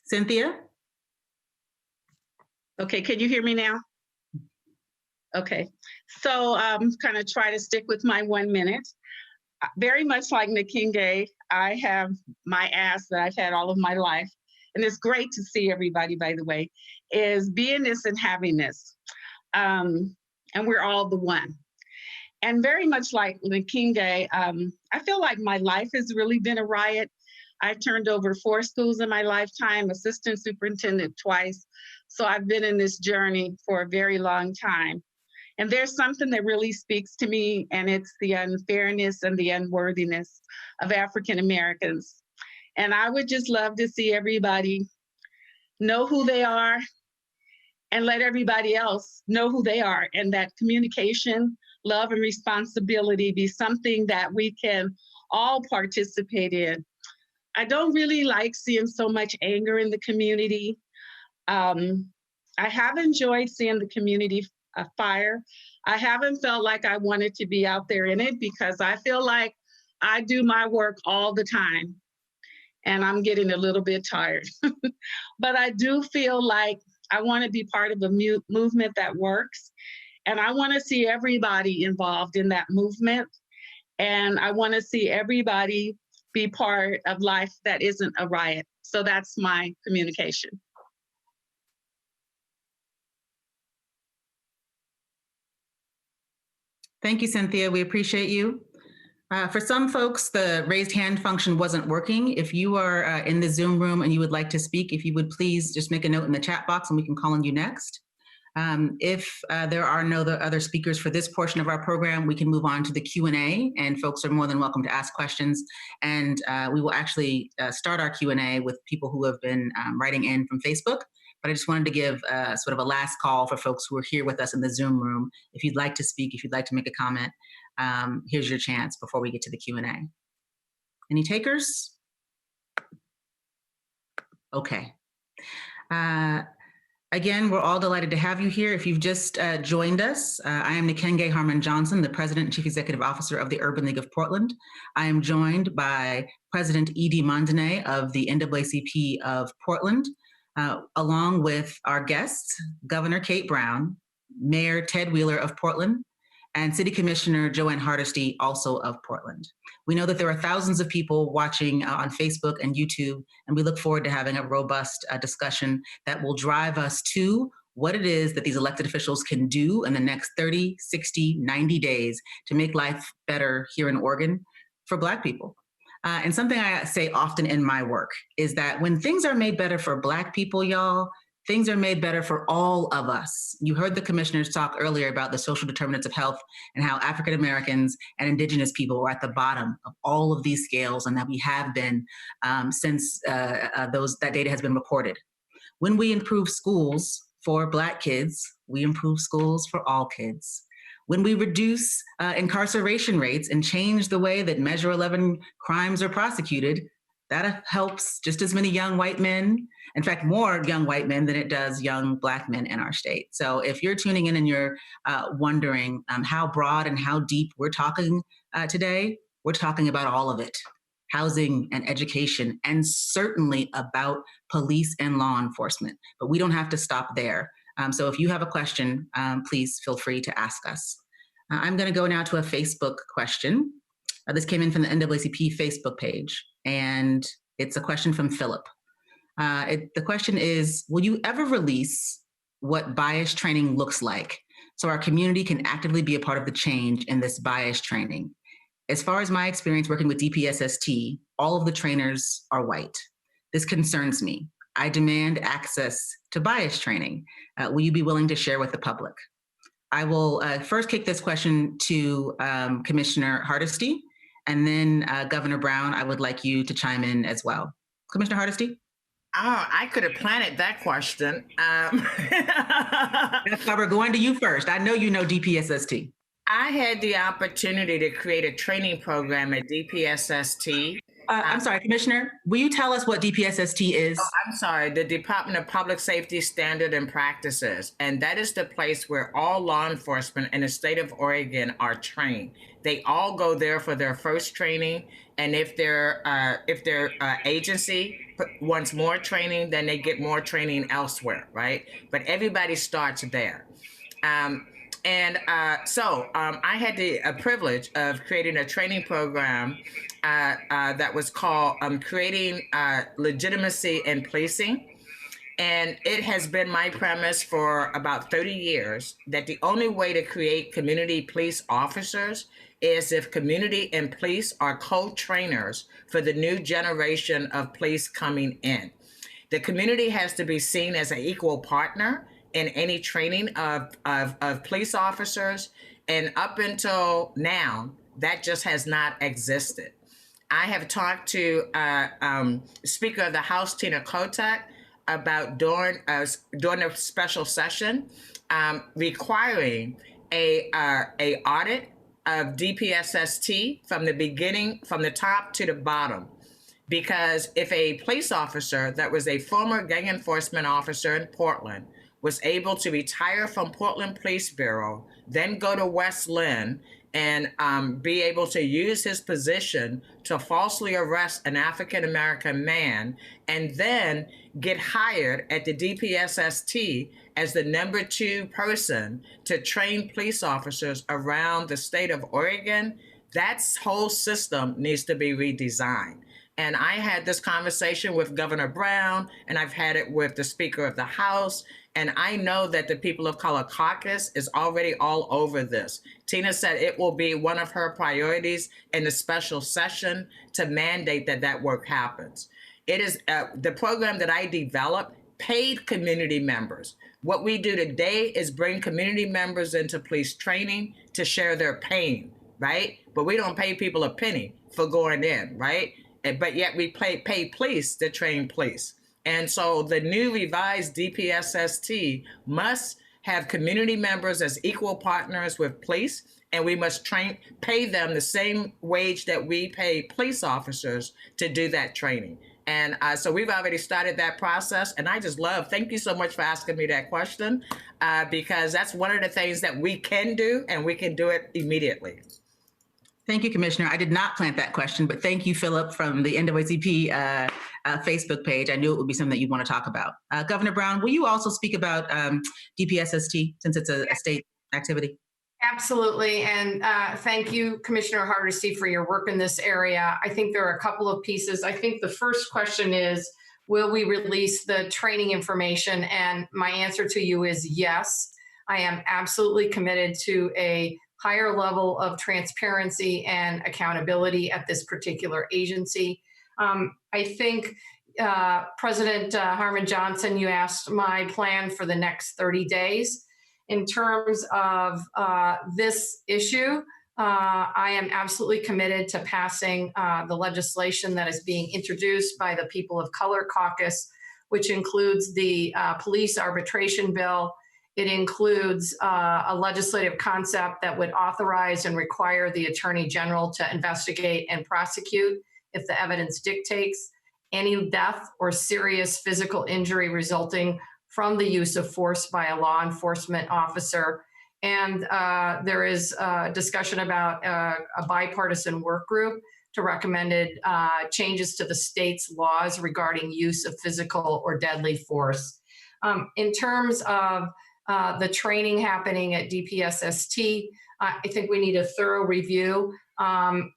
Cynthia? Okay, can you hear me now? Okay, so kind of try to stick with my 1 minute. Very much like Nkenge, I have my ask that I've had all of my life, and it's great to see everybody, by the way, is beingness and havingness. And we're all the one. And very much like Nkenge, I feel like my life has really been a riot. I've turned over 4 schools in my lifetime, assistant superintendent twice. So I've been in this journey for a very long time. And there's something that really speaks to me, and it's the unfairness and the unworthiness of African Americans. And I would just love to see everybody know who they are and let everybody else know who they are, and that communication, love, and responsibility be something that we can all participate in. I don't really like seeing so much anger in the community. I have enjoyed seeing the community fire. I haven't felt like I wanted to be out there in it, because I feel like I do my work all the time and I'm getting a little bit tired. But I do feel like I want to be part of a movement that works, and I want to see everybody involved in that movement, and I want to see everybody be part of life that isn't a riot. So that's my communication. Thank you, Cynthia. We appreciate you. For some folks, the raised hand function wasn't working. If you are in the Zoom room and you would like to speak, if you would please just make a note in the chat box and we can call on you next. If there are no other speakers for this portion of our program, we can move on to the Q&A, and folks are more than welcome to ask questions. And we will actually start our Q&A with people who have been writing in from Facebook. But I just wanted to give sort of a last call for folks who are here with us in the Zoom room. If you'd like to speak, if you'd like to make a comment, here's your chance before we get to the Q&A. Any takers? Okay. Again, we're all delighted to have you here. If you've just joined us, I am Nkenge Harmon-Johnson, the President and Chief Executive Officer of the Urban League of Portland. I am joined by President Edie Mondene of the NAACP of Portland, along with our guests, Governor Kate Brown, Mayor Ted Wheeler of Portland, and City Commissioner Joanne Hardesty, also of Portland. We know that there are thousands of people watching on Facebook and YouTube, and we look forward to having a robust discussion that will drive us to what it is that these elected officials can do in the next 30, 60, 90 days to make life better here in Oregon for Black people. And something I say often in my work is that when things are made better for Black people, y'all, things are made better for all of us. You heard the commissioners talk earlier about the social determinants of health and how African Americans and Indigenous people are at the bottom of all of these scales, and that we have been since that data has been reported. When we improve schools for Black kids, we improve schools for all kids. when we reduce incarceration rates and change the way that Measure 11 crimes are prosecuted, that helps just as many young white men, in fact, more young white men than it does young Black men in our state. So if you're tuning in and you're wondering how broad and how deep we're talking today, we're talking about all of it: housing and education, and certainly about police and law enforcement. But we don't have to stop there. So if you have a question, please feel free to ask us. I'm going to go now to a Facebook question. This came in from the NAACP Facebook page, and it's a question from Philip. The question is, will you ever release what bias training looks like so our community can actively be a part of the change in this bias training? As far as my experience working with DPSST, all of the trainers are white. This concerns me. I demand access to bias training. Will you be willing to share with the public? I will first kick this question to Commissioner Hardesty, and then Governor Brown, I would like you to chime in as well. Commissioner Hardesty? Oh, I could have planted that question. That's why we're going to you first. I know you know DPSST. I had the opportunity to create a training program at DPSST. I'm sorry, Commissioner, will you tell us what DPSST is? Oh, I'm sorry, the Department of Public Safety Standard and Practices. And that is the place where all law enforcement in the state of Oregon are trained. They all go there for their first training. And if their agency wants more training, then they get more training elsewhere, right? But everybody starts there. So I had the privilege of creating a training program that was called Creating Legitimacy in Policing. And it has been my premise for about 30 years that the only way to create community police officers is if community and police are co-trainers for the new generation of police coming in. The community has to be seen as an equal partner in any training of police officers. And up until now, that just has not existed. I have talked to Speaker of the House, Tina Kotek, about doing a special session requiring a audit of DPSST from the beginning, from the top to the bottom. Because if a police officer that was a former gang enforcement officer in Portland was able to retire from Portland Police Bureau, then go to West Lynn and be able to use his position to falsely arrest an African-American man, and then get hired at the DPSST as the #2 person to train police officers around the state of Oregon, that whole system needs to be redesigned. And I had this conversation with Governor Brown, and I've had it with the Speaker of the House. And I know that the People of Color Caucus is already all over this. Tina said it will be one of her priorities in the special session to mandate that work happens. It is the program that I developed paid community members. What we do today is bring community members into police training to share their pain, right? But we don't pay people a penny for going in, right? But yet we pay police to train police. And so the new revised DPSST must have community members as equal partners with police, and we must pay them the same wage that we pay police officers to do that training. And so we've already started that process, and I just thank you so much for asking me that question, because that's one of the things that we can do, and we can do it immediately. Thank you, Commissioner. I did not plant that question, but thank you, Philip, from the NAACP Facebook page. I knew it would be something that you'd want to talk about. Governor Brown, will you also speak about DPSST, since it's a state activity? Absolutely. And thank you, Commissioner Hardesty, for your work in this area. I think there are a couple of pieces. I think the first question is, will we release the training information? And my answer to you is yes. I am absolutely committed to a higher level of transparency and accountability at this particular agency. I think President Harmon Johnson, you asked my plan for the next 30 days. In terms of this issue, I am absolutely committed to passing the legislation that is being introduced by the People of Color Caucus, which includes the police arbitration bill it includes a legislative concept that would authorize and require the Attorney General to investigate and prosecute, if the evidence dictates, any death or serious physical injury resulting from the use of force by a law enforcement officer. And there is discussion about a bipartisan work group to recommended changes to the state's laws regarding use of physical or deadly force. In terms of the training happening at DPSST, I think we need a thorough review. I'm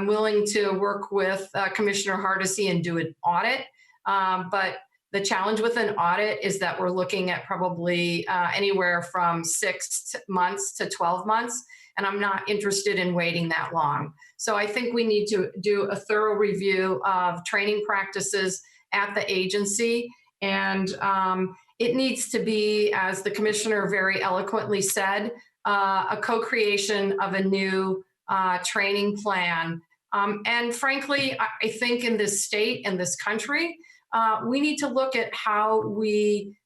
willing to work with Commissioner Hardesty and do an audit, but the challenge with an audit is that we're looking at probably anywhere from 6 months to 12 months, and I'm not interested in waiting that long. So I think we need to do a thorough review of training practices at the agency, and it needs to be, as the commissioner very eloquently said, a co-creation of a new training plan. And frankly, I think in this state and this country, we need to look at how we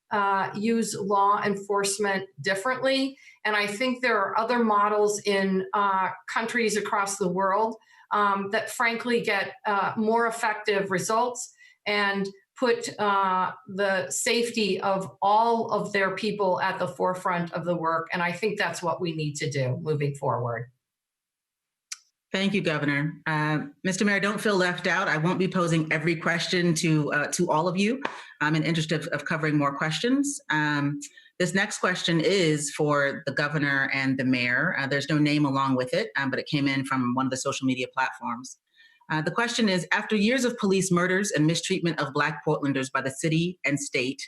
use law enforcement differently. And I think there are other models in countries across the world that frankly get more effective results and put the safety of all of their people at the forefront of the work. And I think that's what we need to do moving forward. Thank you, Governor. Mr. Mayor, don't feel left out. I won't be posing every question to all of you. I'm in interest of covering more questions. This next question is for the governor and the mayor. There's no name along with it, but it came in from one of the social media platforms. The question is, after years of police murders and mistreatment of Black Portlanders by the city and state,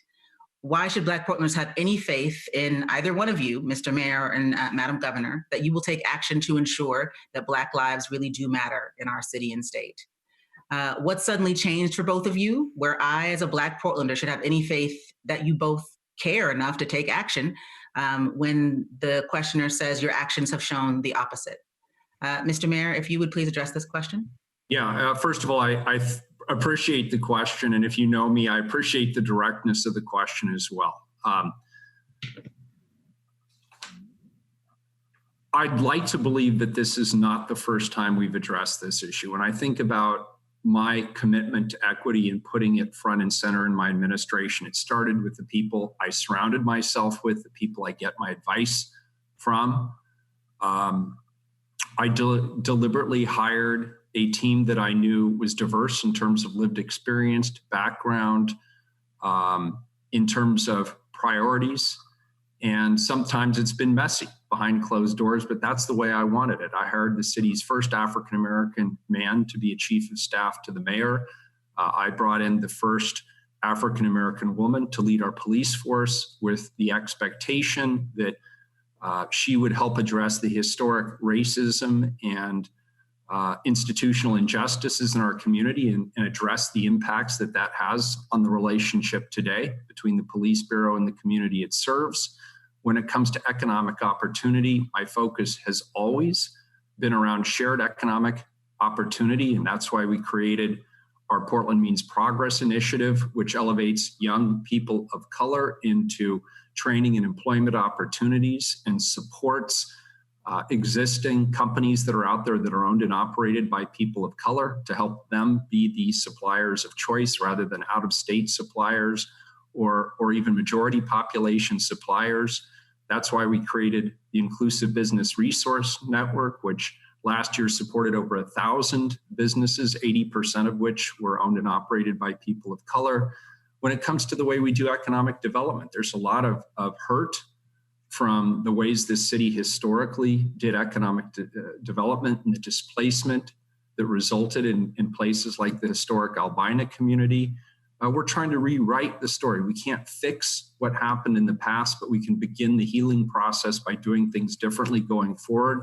why should Black Portlanders have any faith in either one of you, Mr. Mayor and Madam Governor, that you will take action to ensure that Black lives really do matter in our city and state? What suddenly changed for both of you, where I, as a Black Portlander, should have any faith that you both care enough to take action when the questioner says your actions have shown the opposite? Mr. Mayor, if you would please address this question. Yeah, first of all, I appreciate the question. And if you know me, I appreciate the directness of the question as well. I'd like to believe that this is not the first time we've addressed this issue. When I think about my commitment to equity and putting it front and center in my administration, it started with the people I surrounded myself with, the people I get my advice from. I deliberately hired a team that I knew was diverse in terms of lived experience, background, in terms of priorities. And sometimes it's been messy behind closed doors, but that's the way I wanted it. I hired the city's first African-American man to be a chief of staff to the mayor. I brought in the first African-American woman to lead our police force with the expectation that she would help address the historic racism and institutional injustices in our community and address the impacts that that has on the relationship today between the police bureau and the community it serves. When it comes to economic opportunity, my focus has always been around shared economic opportunity, and that's why we created our Portland Means Progress initiative, which elevates young people of color into training and employment opportunities and supports existing companies that are out there that are owned and operated by people of color to help them be the suppliers of choice rather than out-of-state suppliers or even majority population suppliers. That's why we created the Inclusive Business Resource Network, which last year supported over 1,000 businesses, 80% of which were owned and operated by people of color. When it comes to the way we do economic development, there's a lot of hurt from the ways this city historically did economic development and the displacement that resulted in places like the historic Albina community. We're trying to rewrite the story. We can't fix what happened in the past, but we can begin the healing process by doing things differently going forward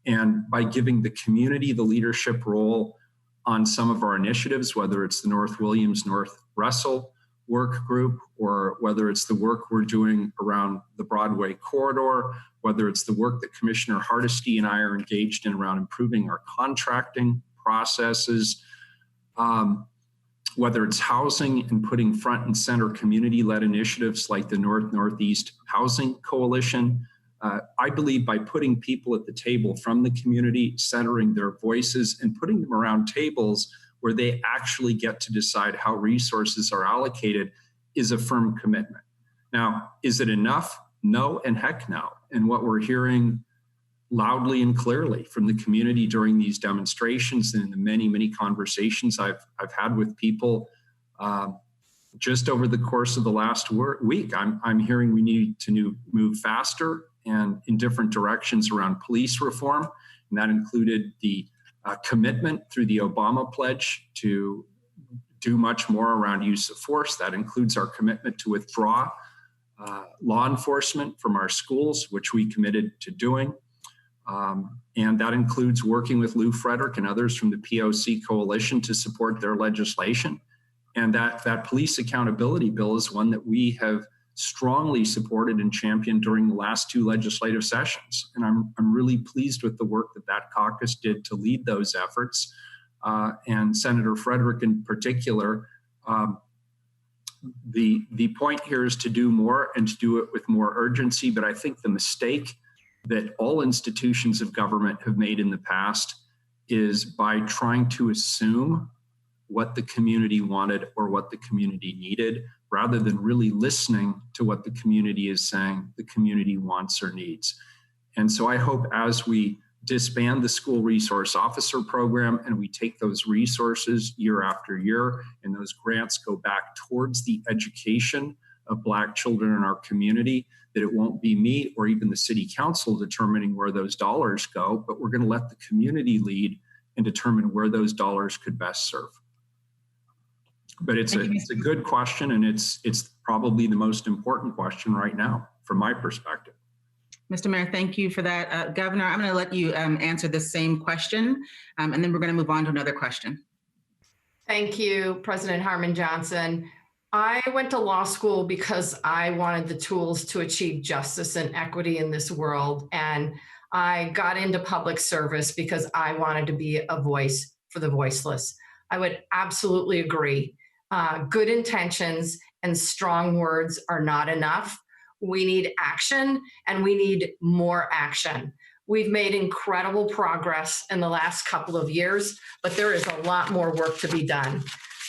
and by giving the community the leadership role on some of our initiatives, whether it's the North Williams, North Russell work group, or whether it's the work we're doing around the Broadway corridor, whether it's the work that Commissioner Hardesty and I are engaged in around improving our contracting processes. whether it's housing and putting front and center community-led initiatives like the North-Northeast Housing Coalition. I believe by putting people at the table from the community, centering their voices and putting them around tables where they actually get to decide how resources are allocated is a firm commitment. Now, is it enough? No, and heck no. And what we're hearing loudly and clearly from the community during these demonstrations and in the many, many conversations I've had with people just over the course of the last week, I'm hearing we need to move faster and in different directions around police reform. And that included the commitment through the Obama pledge to do much more around use of force. That includes our commitment to withdraw law enforcement from our schools, which we committed to doing. And that includes working with Lou Frederick and others from the POC Coalition to support their legislation. And that police accountability bill is one that we have strongly supported and championed during the last 2 legislative sessions. And I'm really pleased with the work that caucus did to lead those efforts. And Senator Frederick in particular, the point here is to do more and to do it with more urgency. But I think the mistake that all institutions of government have made in the past is by trying to assume what the community wanted or what the community needed, rather than really listening to what the community is saying the community wants or needs. And so I hope as we disband the school resource officer program and we take those resources year after year and those grants go back towards the education of Black children in our community, that it won't be me or even the city council determining where those dollars go, but we're going to let the community lead and determine where those dollars could best serve. But it's a good question, and it's probably the most important question right now from my perspective. Mr. Mayor, thank you for that. Governor, I'm going to let you answer the same question, and then we're going to move on to another question. Thank you, President Harmon Johnson. I went to law school because I wanted the tools to achieve justice and equity in this world. And I got into public service because I wanted to be a voice for the voiceless. I would absolutely agree. Good intentions and strong words are not enough. We need action, and we need more action. We've made incredible progress in the last couple of years, but there is a lot more work to be done.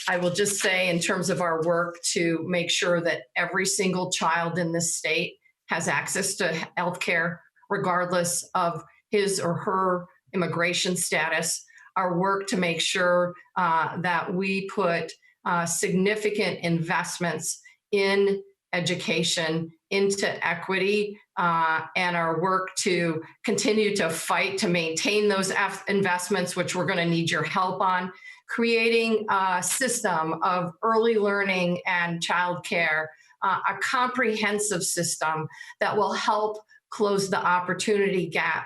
I will just say, in terms of our work to make sure that every single child in this state has access to healthcare, regardless of his or her immigration status, our work to make sure that we put significant investments in education, into equity, and our work to continue to fight to maintain those investments, which we're going to need your help on, creating a system of early learning and childcare, a comprehensive system that will help close the opportunity gap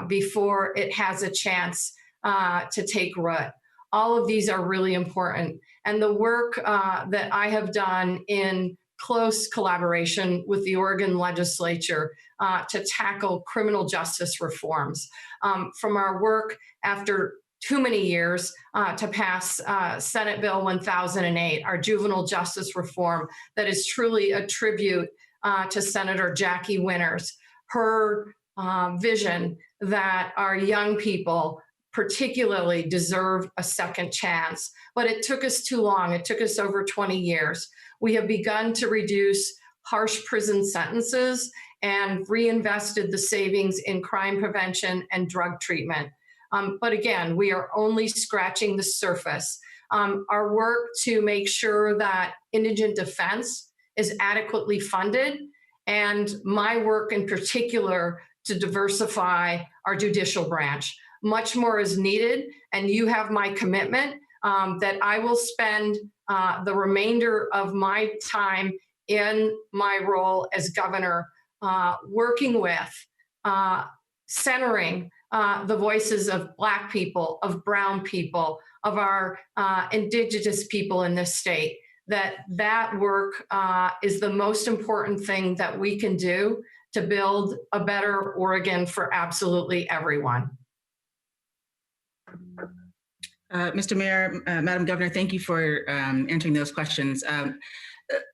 before it has a chance to take root. All of these are really important. And the work that I have done in close collaboration with the Oregon legislature to tackle criminal justice reforms. From our work after too many years to pass Senate Bill 1008, our juvenile justice reform, that is truly a tribute to Senator Jackie Winters, her vision that our young people particularly deserve a second chance. But it took us too long. It took us over 20 years. We have begun to reduce harsh prison sentences and reinvested the savings in crime prevention and drug treatment. But again, we are only scratching the surface. Our work to make sure that indigent defense is adequately funded, and my work in particular to diversify our judicial branch. Much more is needed, and you have my commitment that I will spend the remainder of my time in my role as governor working with, centering the voices of Black people, of brown people, of our indigenous people in this state, that work is the most important thing that we can do to build a better Oregon for absolutely everyone. Mr. Mayor, Madam Governor, thank you for answering those questions.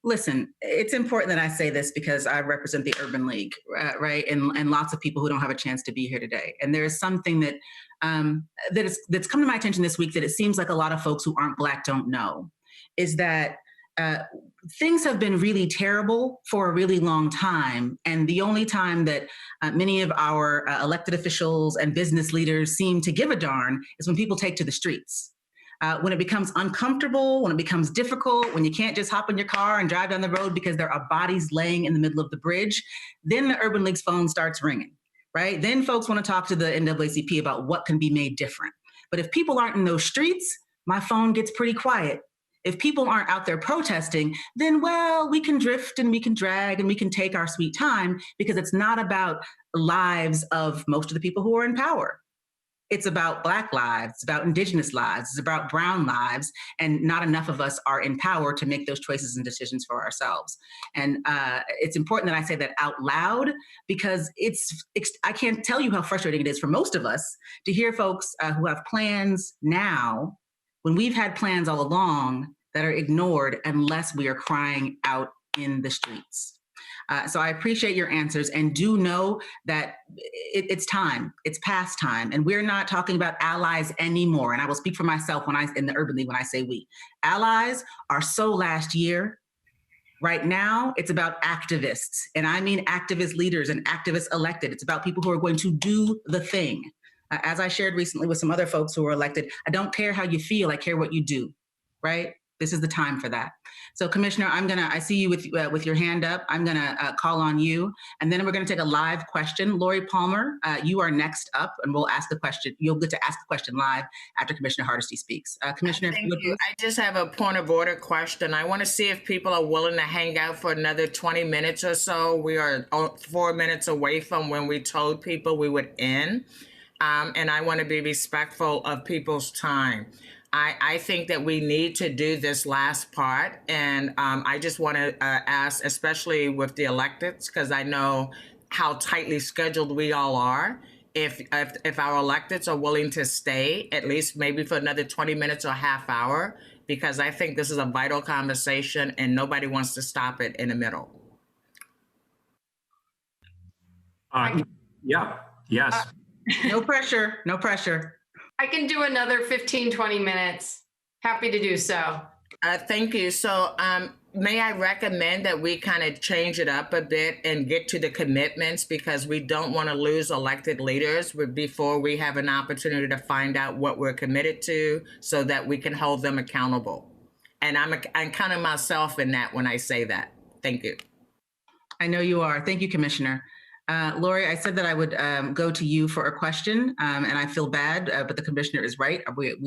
Listen, it's important that I say this because I represent the Urban League, right? And lots of people who don't have a chance to be here today. And there is something that that's come to my attention this week that it seems like a lot of folks who aren't Black don't know, is that things have been really terrible for a really long time. And the only time that many of our elected officials and business leaders seem to give a darn is when people take to the streets. When it becomes uncomfortable, when it becomes difficult, when you can't just hop in your car and drive down the road because there are bodies laying in the middle of the bridge, then the Urban League's phone starts ringing, right? Then folks want to talk to the NAACP about what can be made different. But if people aren't in those streets, my phone gets pretty quiet. If people aren't out there protesting, then, well, we can drift and we can drag and we can take our sweet time because it's not about lives of most of the people who are in power. It's about Black lives, it's about Indigenous lives, it's about brown lives, and not enough of us are in power to make those choices and decisions for ourselves. And it's important that I say that out loud because I can't tell you how frustrating it is for most of us to hear folks who have plans now when we've had plans all along that are ignored unless we are crying out in the streets. So I appreciate your answers and do know that it's time, it's past time. And we're not talking about allies anymore. And I will speak for myself in the Urban League when I say we. Allies are so last year. Right now, it's about activists. And I mean activist leaders and activists elected. It's about people who are going to do the thing. As I shared recently with some other folks who were elected, I don't care how you feel, I care what you do, right? This is the time for that. So Commissioner, I see you with your hand up. I'm gonna call on you, and then we're gonna take a live question. Lori Palmer, you are next up, and we'll ask the question. You'll get to ask the question live after Commissioner Hardesty speaks. Commissioner, thank you. I just have a point of order question. I wanna see if people are willing to hang out for another 20 minutes or so. We are 4 minutes away from when we told people we would end. And I wanna be respectful of people's time. I think that we need to do this last part. And I just want to ask, especially with the electeds, because I know how tightly scheduled we all are, if our electeds are willing to stay, at least maybe for another 20 minutes or half hour, because I think this is a vital conversation and nobody wants to stop it in the middle. Yeah, yes. No pressure, no pressure. I can do another 15, 20 minutes. Happy to do so. Thank you. So may I recommend that we kind of change it up a bit and get to the commitments, because we don't want to lose elected leaders before we have an opportunity to find out what we're committed to so that we can hold them accountable. And I'm counting myself in that when I say that. Thank you. I know you are. Thank you, Commissioner. Lori, I said that I would go to you for a question, and I feel bad, but the commissioner is right. We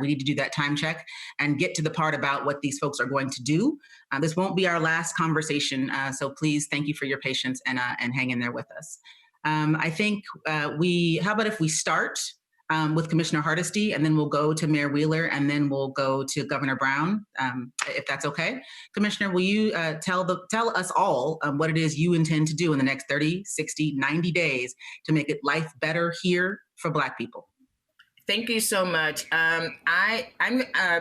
need to do that time check and get to the part about what these folks are going to do. This won't be our last conversation, so please, thank you for your patience and hang in there with us. I think how about if we start with Commissioner Hardesty, and then we'll go to Mayor Wheeler, and then we'll go to Governor Brown, if that's okay. Commissioner, will you tell us all what it is you intend to do in the next 30, 60, 90 days to make life better here for Black people? Thank you so much. I'm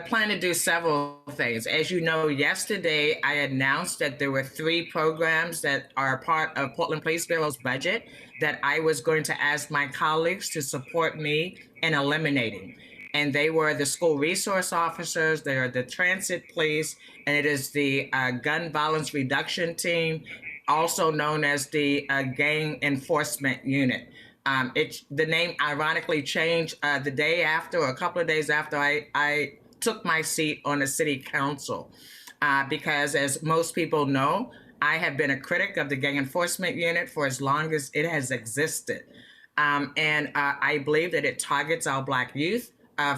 planning to do several things. As you know, yesterday I announced that there were 3 programs that are part of Portland Police Bureau's budget that I was going to ask my colleagues to support me in eliminating. And they were the school resource officers, they are the transit police, and it is the gun violence reduction team, also known as the gang enforcement unit. The name ironically changed the day after, or a couple of days after I took my seat on the city council, because as most people know, I have been a critic of the gang enforcement unit for as long as it has existed. And I believe that it targets our Black youth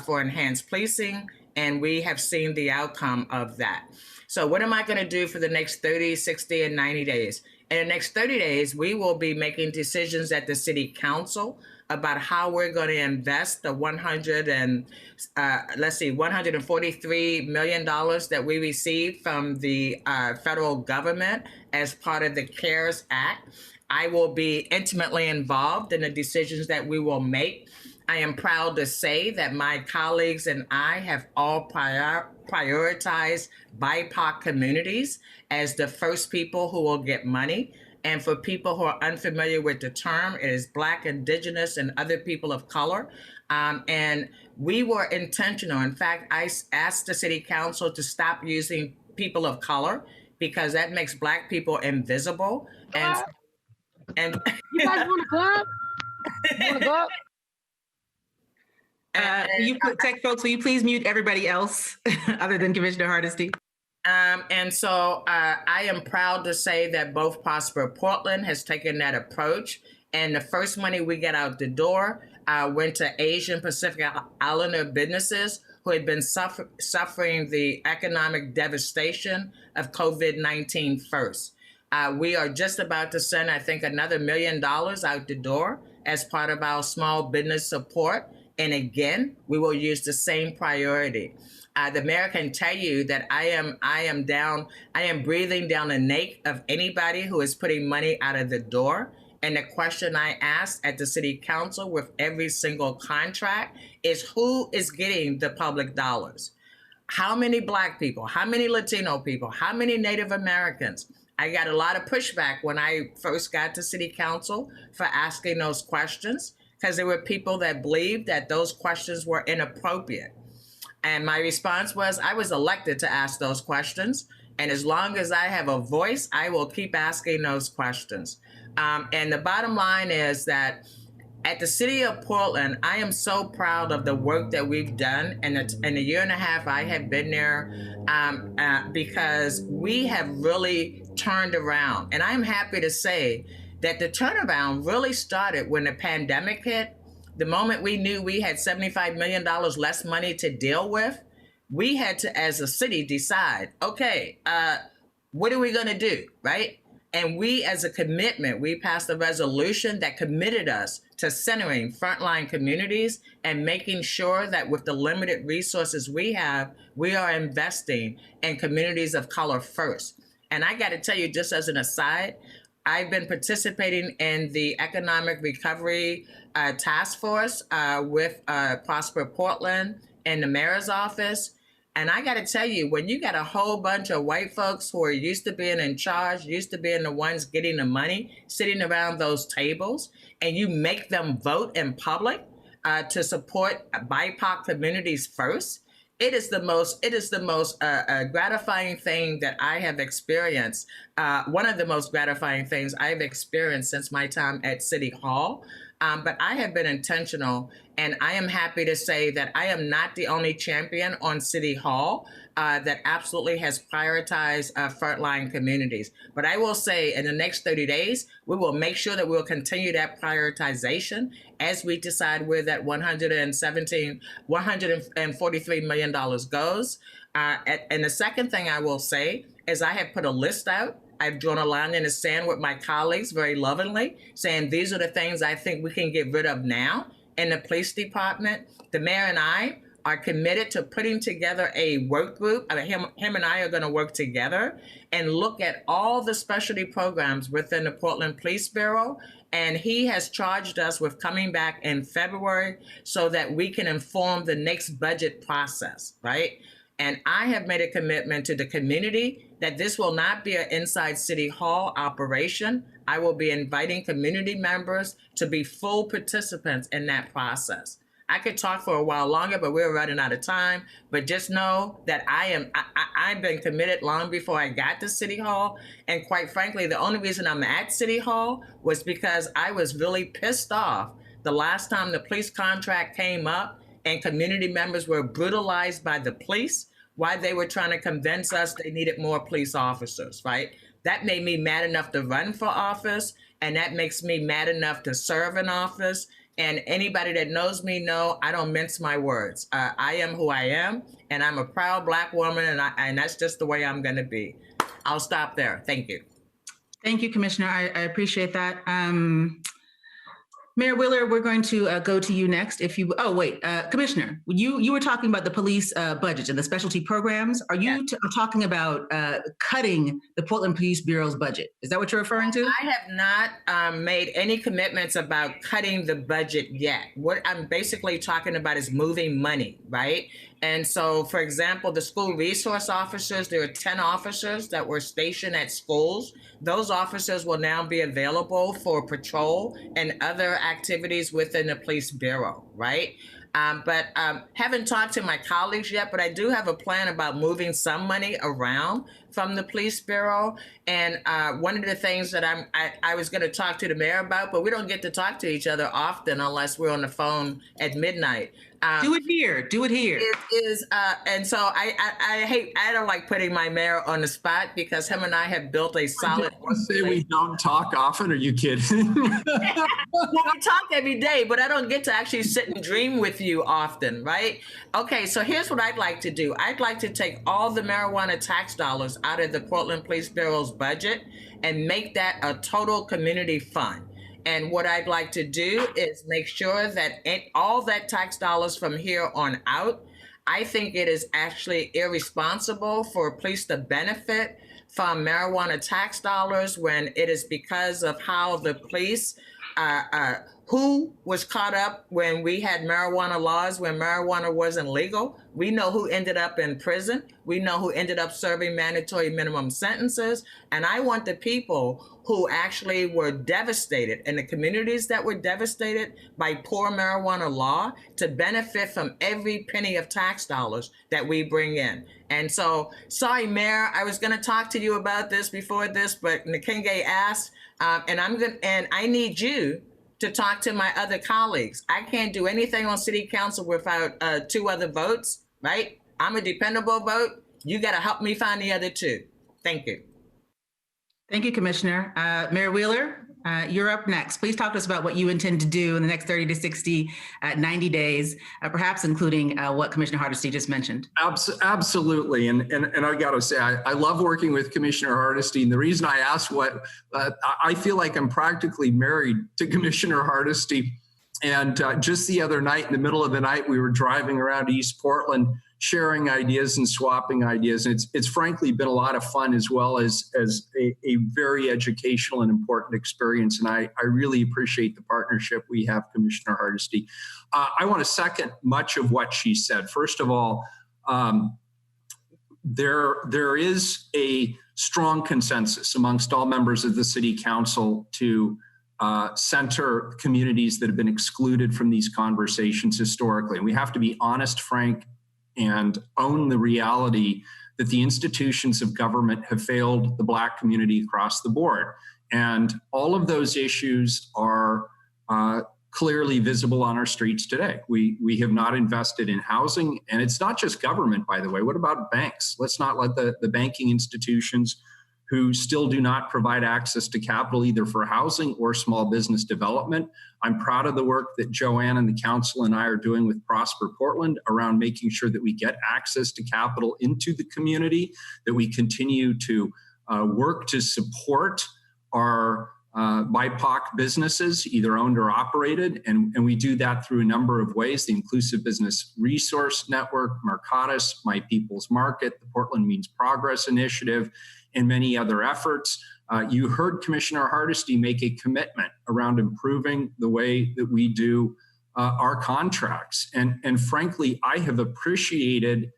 for enhanced policing, and we have seen the outcome of that. So what am I going to do for the next 30, 60, and 90 days? In the next 30 days, we will be making decisions at the city council about how we're going to invest the $143 million that we received from the federal government as part of the CARES Act. I will be intimately involved in the decisions that we will make I am proud to say that my colleagues and I have all prioritized BIPOC communities as the first people who will get money. And for people who are unfamiliar with the term, it is Black, Indigenous, and other people of color. And we were intentional. In fact, I asked the city council to stop using people of color because that makes Black people invisible. And you guys want to club? You want to go? Tech folks, will you please mute everybody else other than Commissioner Hardesty? And so I am proud to say that both Prosper Portland has taken that approach. And the first money we get out the door went to Asian Pacific Islander businesses who had been suffering the economic devastation of COVID-19 first. We are just about to send, I think, another $1 million out the door as part of our small business support. And again, we will use the same priority. The mayor can tell you that I am breathing down the neck of anybody who is putting money out of the door. And the question I ask at the city council with every single contract is who is getting the public dollars? How many Black people? How many Latino people? How many Native Americans? I got a lot of pushback when I first got to city council for asking those questions because there were people that believed that those questions were inappropriate. And my response was, I was elected to ask those questions. And as long as I have a voice, I will keep asking those questions. And the bottom line is that at the city of Portland, I am so proud of the work that we've done in the year and a half I have been there because we have really turned around. And I'm happy to say that the turnaround really started when the pandemic hit. The moment we knew we had $75 million less money to deal with, we had to, as a city, decide, okay, what are we going to do, right? And we, as a commitment, we passed a resolution that committed us to centering frontline communities and making sure that with the limited resources we have, we are investing in communities of color first. And I got to tell you, just as an aside, I've been participating in the Economic Recovery Task Force with Prosper Portland and the mayor's office. And I got to tell you, when you got a whole bunch of white folks who are used to being in charge, used to being the ones getting the money, sitting around those tables, and you make them vote in public to support BIPOC communities first, it is the most gratifying thing that I have experienced. One of the most gratifying things I've experienced since my time at City Hall. But I have been intentional, and I am happy to say that I am not the only champion on City Hall that absolutely has prioritized frontline communities. But I will say in the next 30 days, we will make sure that we'll continue that prioritization as we decide where that $143 million goes. And the second thing I will say is I have put a list out. I've drawn a line in the sand with my colleagues very lovingly, saying these are the things I think we can get rid of now in the police department. The mayor and I are committed to putting together a work group. Him and I are going to work together and look at all the specialty programs within the Portland Police Bureau. And he has charged us with coming back in February so that we can inform the next budget process, right? And I have made a commitment to the community that this will not be an inside City Hall operation. I will be inviting community members to be full participants in that process. I could talk for a while longer, but we're running out of time. But just know that I've been committed long before I got to City Hall. And quite frankly, the only reason I'm at City Hall was because I was really pissed off the last time the police contract came up and community members were brutalized by the police while they were trying to convince us they needed more police officers, right? That made me mad enough to run for office, and that makes me mad enough to serve in office. And anybody that knows me know I don't mince my words. I am who I am, and I'm a proud Black woman, and that's just the way I'm gonna be. I'll stop there. Thank you. Thank you, Commissioner. I appreciate that. Mayor Wheeler, we're going to go to you next. If you, oh wait, Commissioner, you were talking about the police budget and the specialty programs. Are you talking about cutting the Portland Police Bureau's budget? Is that what you're referring to? I have not made any commitments about cutting the budget yet. What I'm basically talking about is moving money, right? And so, for example, the school resource officers, there are 10 officers that were stationed at schools. Those officers will now be available for patrol and other activities within the police bureau, right? But haven't talked to my colleagues yet, but I do have a plan about moving some money around from the police bureau. And one of the things that I was going to talk to the mayor about, but we don't get to talk to each other often unless we're on the phone at midnight. Do it here. Do it here. It is, and so I don't like putting my mayor on the spot because him and I have built a solid. Say we don't talk often. Are you kidding? Well, we talk every day, but I don't get to actually sit and dream with you often, right? Okay, so here's what I'd like to do. I'd like to take all the marijuana tax dollars out of the Portland Police Bureau's budget and make that a total community fund. And what I'd like to do is make sure that all that tax dollars from here on out, I think it is actually irresponsible for police to benefit from marijuana tax dollars when it is because of how the police, who was caught up when we had marijuana laws, when marijuana wasn't legal. We know who ended up in prison. We know who ended up serving mandatory minimum sentences. And I want the people who actually were devastated and the communities that were devastated by poor marijuana law to benefit from every penny of tax dollars that we bring in. And so, sorry, Mayor, I was gonna talk to you about this before this, but Nkenge asked, and I need you to talk to my other colleagues. I can't do anything on city council without 2 other votes, right? I'm a dependable vote. You gotta help me find the other 2. Thank you. Thank you, Commissioner. Mayor Wheeler, you're up next. Please talk to us about what you intend to do in the next 30 to 60, 90 days, perhaps including what Commissioner Hardesty just mentioned. Absolutely. And I got to say, I love working with Commissioner Hardesty. And the reason I asked I feel like I'm practically married to Commissioner Hardesty. And just the other night, in the middle of the night, we were driving around East Portland, sharing ideas and swapping ideas. And it's frankly been a lot of fun as well as a very educational and important experience. And I really appreciate the partnership we have, Commissioner Hardesty. I want to second much of what she said. First of all, there is a strong consensus amongst all members of the City Council to center communities that have been excluded from these conversations historically. And we have to be honest, frank, and own the reality that the institutions of government have failed the Black community across the board. And all of those issues are clearly visible on our streets today. We have not invested in housing, and it's not just government, by the way. What about banks? Let's not let the banking institutions who still do not provide access to capital either for housing or small business development. I'm proud of the work that Joanne and the council and I are doing with Prosper Portland around making sure that we get access to capital into the community, that we continue to work to support our BIPOC businesses, either owned or operated, and we do that through a number of ways: the Inclusive Business Resource Network, Mercatus, My People's Market, the Portland Means Progress Initiative, and many other efforts. You heard Commissioner Hardesty make a commitment around improving the way that we do our contracts. And frankly, I have appreciated,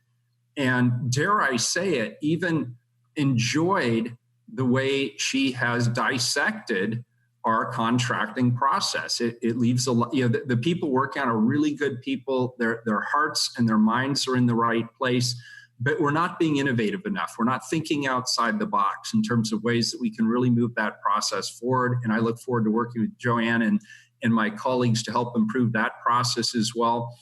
and dare I say it, even enjoyed the way she has dissected our contracting process. It leaves a lot, the people working on are really good people. Their hearts and their minds are in the right place, but we're not being innovative enough. We're not thinking outside the box in terms of ways that we can really move that process forward. And I look forward to working with Joanne and my colleagues to help improve that process as well.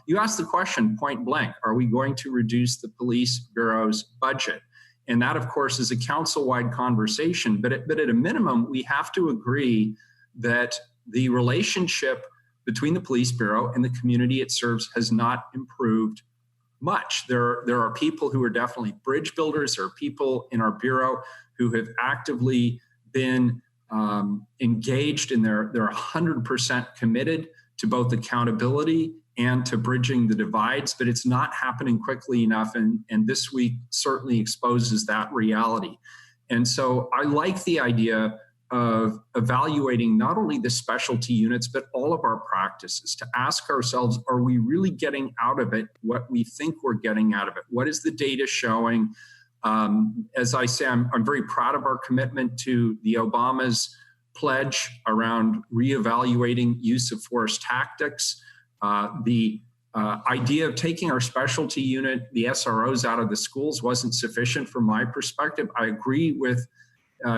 You asked the question point blank, are we going to reduce the police bureau's budget? And that, of course, is a council-wide conversation. But at a minimum, we have to agree that the relationship between the police bureau and the community it serves has not improved much. There are people who are definitely bridge builders. There are people in our bureau who have actively been engaged, and they're 100% committed to both accountability and to bridging the divides, but it's not happening quickly enough. And this week certainly exposes that reality. And so I like the idea of evaluating not only the specialty units, but all of our practices to ask ourselves, are we really getting out of it what we think we're getting out of it? What is the data showing? As I say, I'm very proud of our commitment to the Obama's pledge around reevaluating use of force tactics. The idea of taking our specialty unit, the SROs, out of the schools wasn't sufficient from my perspective. I agree with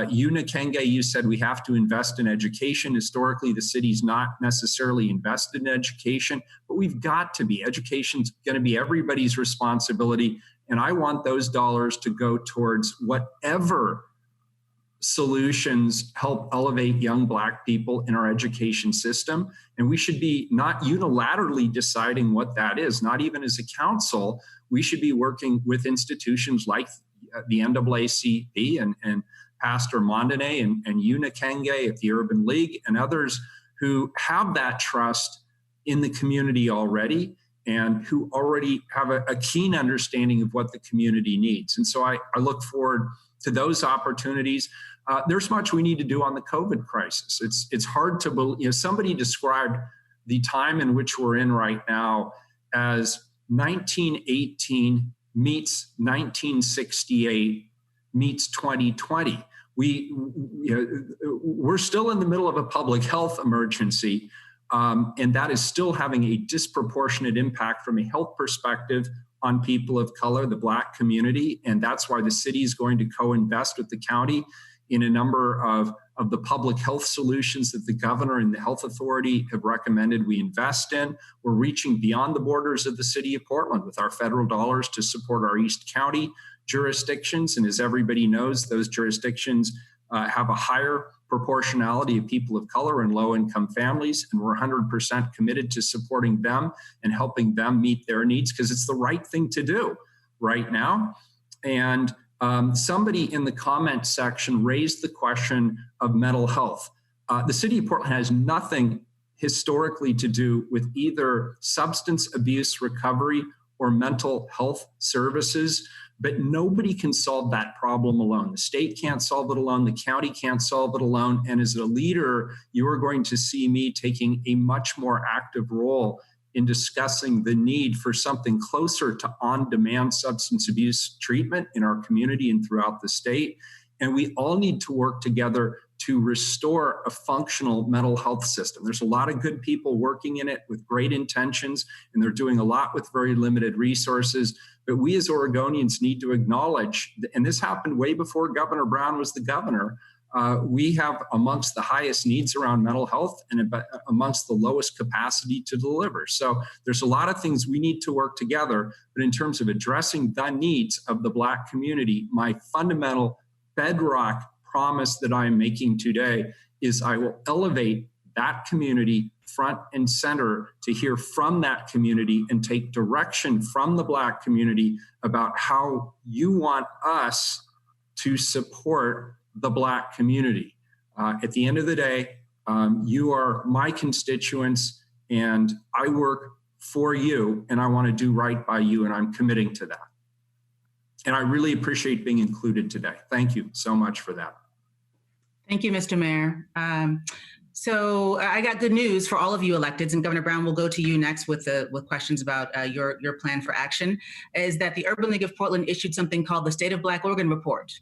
you, Nkenge. You said we have to invest in education. Historically, the city's not necessarily invested in education, but we've got to be. Education's going to be everybody's responsibility. And I want those dollars to go towards whatever solutions help elevate young Black people in our education system. And we should be not unilaterally deciding what that is, not even as a council. We should be working with institutions like the NAACP and Pastor Mondane and you, Nkenge, at the Urban League, and others who have that trust in the community already and who already have a keen understanding of what the community needs. And so I look forward to those opportunities. There's much we need to do on the COVID crisis. It's hard to believe. Somebody described the time in which we're in right now as 1918 meets 1968 meets 2020. We're still in the middle of a public health emergency, and that is still having a disproportionate impact from a health perspective on people of color, the Black community, and that's why the city is going to co-invest with the county in a number of the public health solutions that the governor and the health authority have recommended we invest in. We're reaching beyond the borders of the city of Portland with our federal dollars to support our East County jurisdictions. And as everybody knows, those jurisdictions have a higher proportionality of people of color and low-income families, and we're 100% committed to supporting them and helping them meet their needs because it's the right thing to do right now. And somebody in the comment section raised the question of mental health. The city of Portland has nothing historically to do with either substance abuse recovery or mental health services, but nobody can solve that problem alone. The state can't solve it alone. The county can't solve it alone. And as a leader, you are going to see me taking a much more active role in discussing the need for something closer to on-demand substance abuse treatment in our community and throughout the state. And we all need to work together to restore a functional mental health system. There's a lot of good people working in it with great intentions, and they're doing a lot with very limited resources. But we as Oregonians need to acknowledge, and this happened way before Governor Brown was the governor, we have amongst the highest needs around mental health and amongst the lowest capacity to deliver. So there's a lot of things we need to work together, but in terms of addressing the needs of the Black community, my fundamental bedrock promise that I am making today is I will elevate that community front and center to hear from that community and take direction from the Black community about how you want us to support the Black community. At the end of the day, you are my constituents and I work for you and I want to do right by you and I'm committing to that. And I really appreciate being included today. Thank you so much for that. Thank you, Mr. Mayor. So I got good news for all of you electeds, and Governor Brown will go to you next with questions about your plan for action, is that the Urban League of Portland issued something called the State of Black Oregon Report,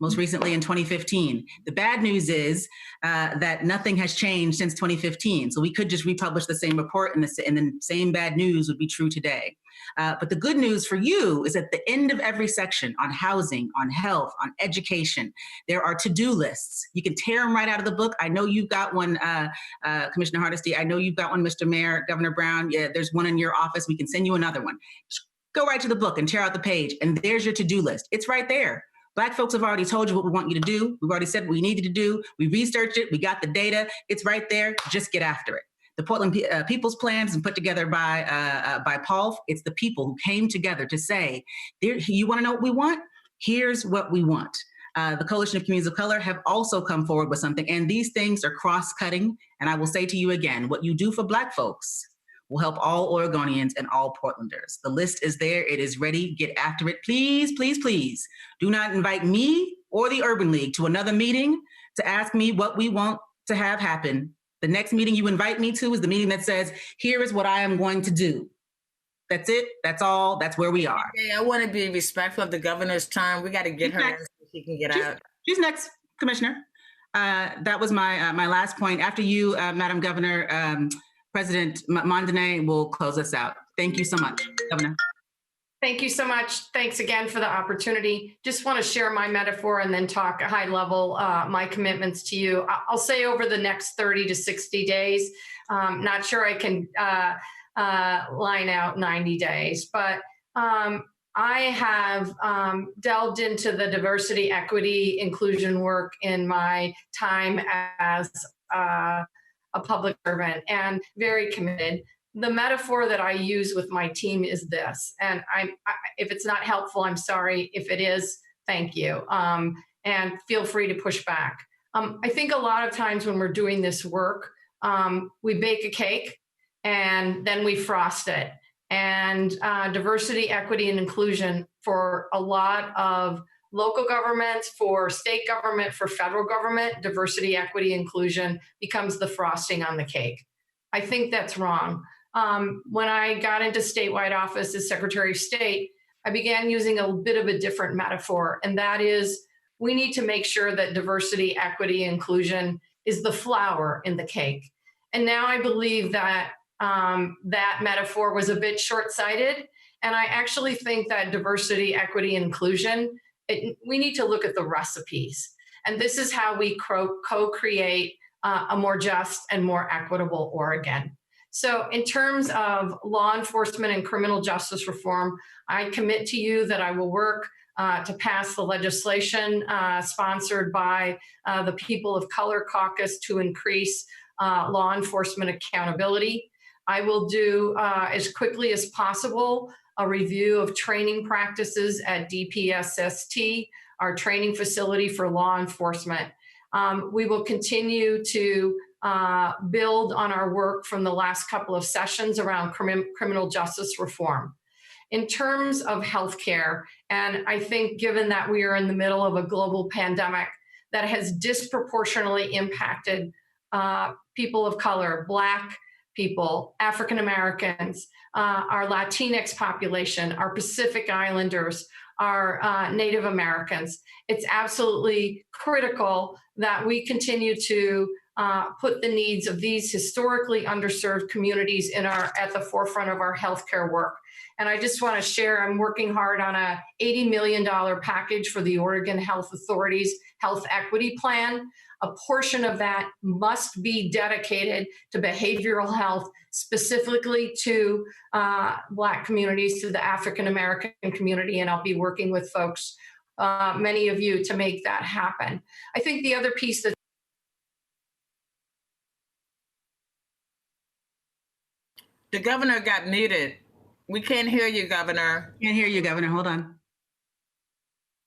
most recently in 2015. The bad news is that nothing has changed since 2015. So we could just republish the same report and the same bad news would be true today. But the good news for you is at the end of every section on housing, on health, on education, there are to-do lists. You can tear them right out of the book. I know you've got one, Commissioner Hardesty. I know you've got one, Mr. Mayor, Governor Brown. Yeah, there's one in your office. We can send you another one. Just go right to the book and tear out the page. And there's your to-do list. It's right there. Black folks have already told you what we want you to do. We've already said what we needed to do. We researched it. We got the data. It's right there. Just get after it. The Portland People's Plan is put together by Paul. It's the people who came together to say, you want to know what we want? Here's what we want. the Coalition of Communities of Color have also come forward with something. And these things are cross-cutting. And I will say to you again, what you do for Black folks will help all Oregonians and all Portlanders. The list is there. It is ready. Get after it. Please, please, please do not invite me or the Urban League to another meeting to ask me what we want to have happen. The next meeting you invite me to is the meeting that says, here is what I am going to do. That's it. That's all. That's where we are. Okay, I want to be respectful of the governor's time. We got to get her in so she can get out. She's next, Commissioner. That was my last point. After you, Madam Governor, President Mondane will close us out. Thank you so much, Governor. Thank you so much. Thanks again for the opportunity. Just want to share my metaphor and then talk a high level, my commitments to you. I'll say over the next 30 to 60 days, not sure I can line out 90 days, but I have delved into the diversity, equity, inclusion work in my time as a public servant and very committed. The metaphor that I use with my team is this, and if it's not helpful, I'm sorry. If it is, thank you, and feel free to push back. I think a lot of times when we're doing this work, we bake a cake and then we frost it. And diversity, equity, and inclusion for a lot of local governments, for state government, for federal government, diversity, equity, inclusion becomes the frosting on the cake. I think that's wrong. When I got into statewide office as Secretary of State, I began using a bit of a different metaphor, and that is we need to make sure that diversity, equity, inclusion is the flour in the cake. And now I believe that that metaphor was a bit short-sighted, and I actually think that diversity, equity, inclusion, we need to look at the recipes. And this is how we co-create a more just and more equitable Oregon. So in terms of law enforcement and criminal justice reform, I commit to you that I will work to pass the legislation sponsored by the People of Color Caucus to increase law enforcement accountability. I will do as quickly as possible a review of training practices at DPSST, our training facility for law enforcement. We will continue to build on our work from the last couple of sessions around criminal justice reform. In terms of healthcare, and I think given that we are in the middle of a global pandemic that has disproportionately impacted people of color, Black people, African Americans, our Latinx population, our Pacific Islanders, our Native Americans, it's absolutely critical that we continue to put the needs of these historically underserved communities at the forefront of our healthcare work. And I just want to share, I'm working hard on a $80 million package for the Oregon Health Authority's Health Equity Plan. A portion of that must be dedicated to behavioral health, specifically to Black communities, to the African American community, and I'll be working with folks, many of you, to make that happen. I think the other piece that the governor got muted. We can't hear you, Governor. Can't hear you, Governor. Hold on.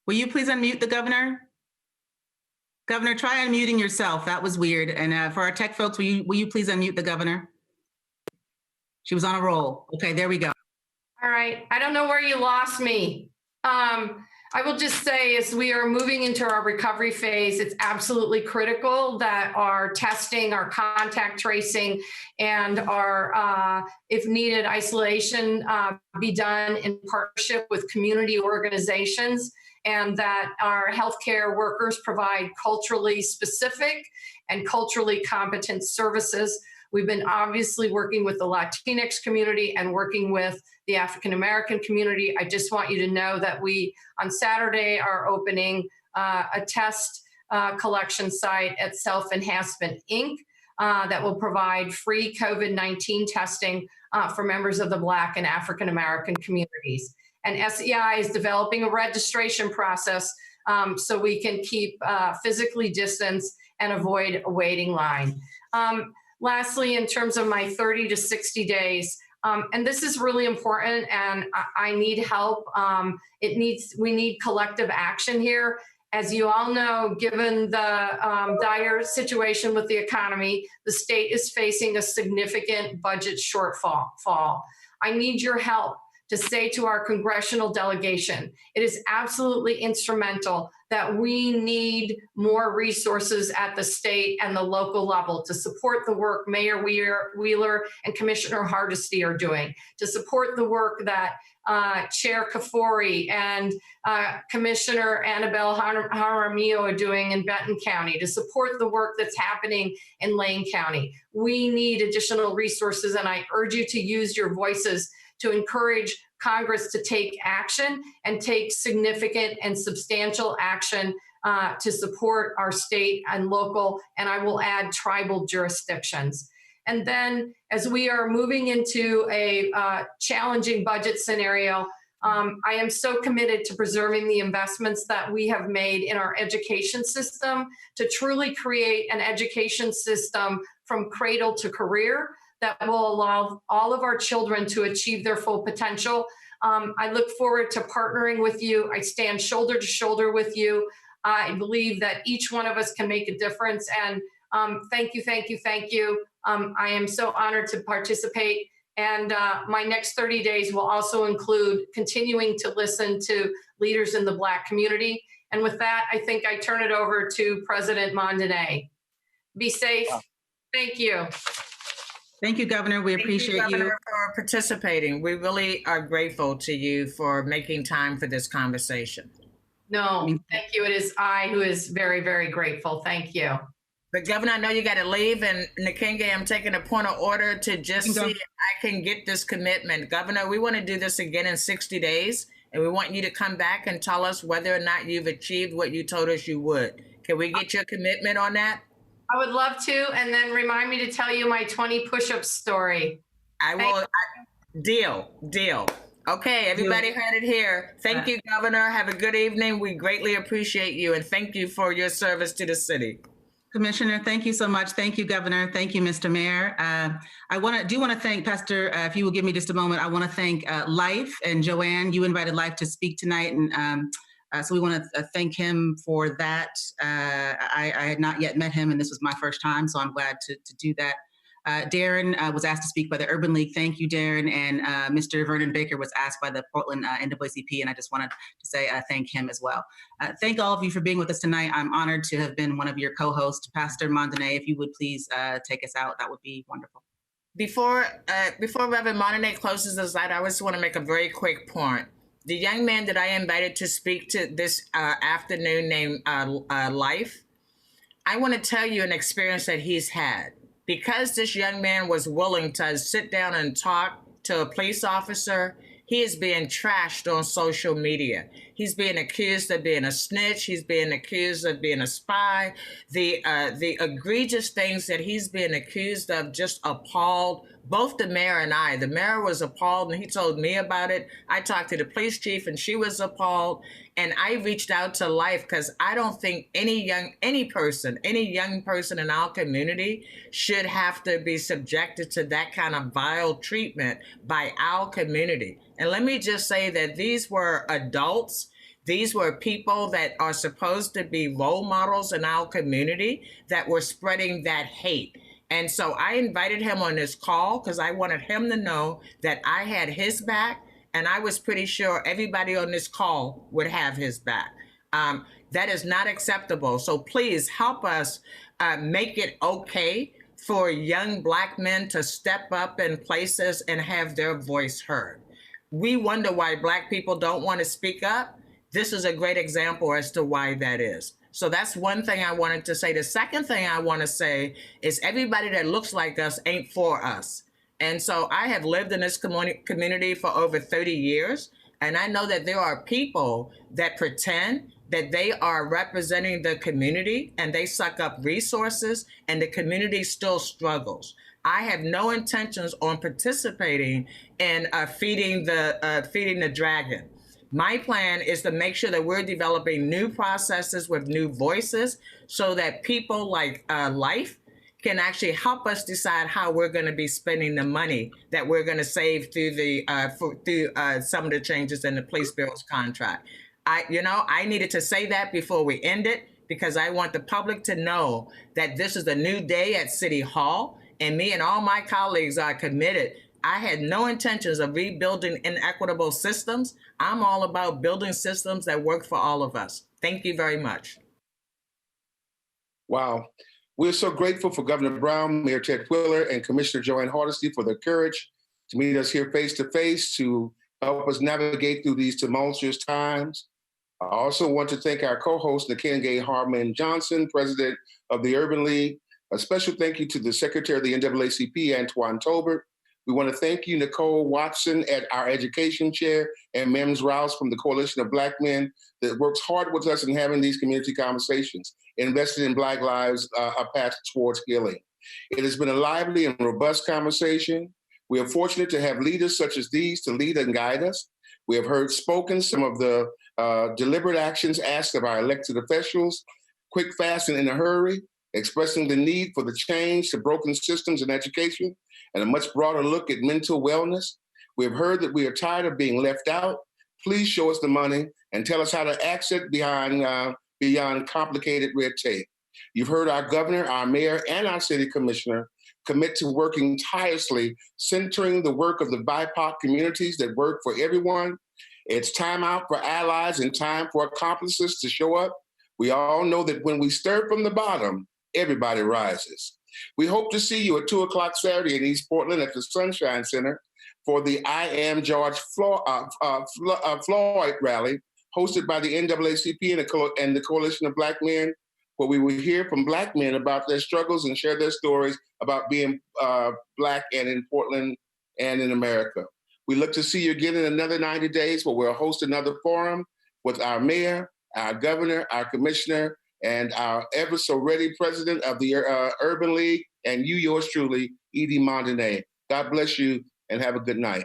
Will you please unmute the governor? Governor, try unmuting yourself. That was weird. And for our tech folks, will you please unmute the governor? She was on a roll. Okay, there we go. All right. I don't know where you lost me. I will just say, as we are moving into our recovery phase, it's absolutely critical that our testing, our contact tracing, and our, if needed, isolation be done in partnership with community organizations, and that our healthcare workers provide culturally specific and culturally competent services. We've been obviously working with the Latinx community and working with the African American community. I just want you to know that we, on Saturday, are opening a test collection site at Self Enhancement Inc. That will provide free COVID-19 testing for members of the Black and African American communities. And SEI is developing a registration process so we can keep physically distanced and avoid a waiting line. Lastly, in terms of my 30 to 60 days, and this is really important, and I need help. We need collective action here. As you all know, given the dire situation with the economy, the state is facing a significant budget shortfall. I need your help to say to our congressional delegation, it is absolutely instrumental that we need more resources at the state and the local level to support the work Mayor Wheeler and Commissioner Hardesty are doing, to support the work that Chair Kafori and Commissioner Annabelle Jaramillo are doing in Benton County, to support the work that's happening in Lane County. We need additional resources, and I urge you to use your voices to encourage Congress to take action and take significant and substantial action to support our state and local, and I will add tribal jurisdictions. And then as we are moving into a challenging budget scenario, I am so committed to preserving the investments that we have made in our education system to truly create an education system from cradle to career that will allow all of our children to achieve their full potential. I look forward to partnering with you. I stand shoulder to shoulder with you. I believe that each one of us can make a difference. And thank you, thank you, thank you. I am so honored to participate. And my next 30 days will also include continuing to listen to leaders in the Black community. And with that, I think I turn it over to President Mondonay. Be safe. Thank you. Thank you, Governor. We appreciate you. Thank you, Governor, for participating. We really are grateful to you for making time for this conversation. No, thank you. It is I who is very, very grateful. Thank you. But Governor, I know you got to leave, and Nakenge, I'm taking a point of order to just see if I can get this commitment. Governor, we want to do this again in 60 days, and we want you to come back and tell us whether or not you've achieved what you told us you would. Can we get your commitment on that? I would love to, and then remind me to tell you my 20 push-ups story. I will. Deal. Okay, everybody heard it here. Thank you, Governor. Have a good evening. We greatly appreciate you, and thank you for your service to the city. Commissioner, thank you so much. Thank you, Governor. Thank you, Mr. Mayor. I want to thank Pastor, if you will give me just a moment, I want to thank Life and Joanne. You invited Life to speak tonight, and so we want to thank him for that. I had not yet met him, and this was my first time, so I'm glad to do that. Darren was asked to speak by the Urban League. Thank you, Darren. And Mr. Vernon Baker was asked by the Portland NAACP, and I just wanted to say thank him as well. Thank all of you for being with us tonight. I'm honored to have been one of your co-hosts. Pastor Mondonay, if you would please take us out, that would be wonderful. Before Reverend Mondonay closes us out, I just want to make a very quick point. The young man that I invited to speak to this afternoon named Life, I want to tell you an experience that he's had. Because this young man was willing to sit down and talk to a police officer, he is being trashed on social media. He's being accused of being a snitch. He's being accused of being a spy. The egregious things that he's being accused of just appalled both the mayor and I. The mayor was appalled, and he told me about it. I talked to the police chief, and she was appalled. And I reached out to Life because I don't think any young person in our community should have to be subjected to that kind of vile treatment by our community. And let me just say that these were adults. These were people that are supposed to be role models in our community that were spreading that hate. And so I invited him on this call because I wanted him to know that I had his back, and I was pretty sure everybody on this call would have his back. That is not acceptable. So please help us make it okay for young Black men to step up in places and have their voice heard. We wonder why Black people don't want to speak up. This is a great example as to why that is. So that's one thing I wanted to say. The second thing I want to say is everybody that looks like us ain't for us. And so I have lived in this community for over 30 years, and I know that there are people that pretend that they are representing the community and they suck up resources, and the community still struggles. I have no intentions on participating in feeding the dragon. My plan is to make sure that we're developing new processes with new voices so that people like Life can actually help us decide how we're going to be spending the money that we're going to save through some of the changes in the police bureau's contract. I needed to say that before we end it, because I want the public to know that this is a new day at City Hall, and me and all my colleagues are committed. I had no intentions of rebuilding inequitable systems. I'm all about building systems that work for all of us. Thank you very much. Wow. We're so grateful for Governor Brown, Mayor Ted Quiller, and Commissioner Joanne Hardesty for their courage to meet us here face to face to help us navigate through these tumultuous times. I also want to thank our co-host, Nakenge Harmon Johnson, President of the Urban League. A special thank you to the Secretary of the NAACP, Antoine Tolbert. We want to thank you, Nicole Watson, at our Education Chair, and Mims Rouse from the Coalition of Black Men that works hard with us in having these community conversations, invested in Black lives, a path towards healing. It has been a lively and robust conversation. We are fortunate to have leaders such as these to lead and guide us. We have heard spoken some of the deliberate actions asked of our elected officials, quick, fast, and in a hurry, expressing the need for the change to broken systems in education and a much broader look at mental wellness. We have heard that we are tired of being left out. Please show us the money and tell us how to access beyond complicated red tape. You've heard our governor, our mayor, and our city commissioner commit to working tirelessly, centering the work of the BIPOC communities that work for everyone. It's time out for allies and time for accomplices to show up. We all know that when we stir from the bottom, everybody rises. We hope to see you at 2 o'clock Saturday in East Portland at the Sunshine Center for the I Am George Floyd rally, hosted by the NAACP and the Coalition of Black Men, where we will hear from Black men about their struggles and share their stories about being Black and in Portland and in America. We look to see you again in another 90 days where we'll host another forum with our mayor, our governor, our commissioner, and our ever so ready president of the Urban League, and you, yours truly, Edie Mondonay. God bless you and have a good night.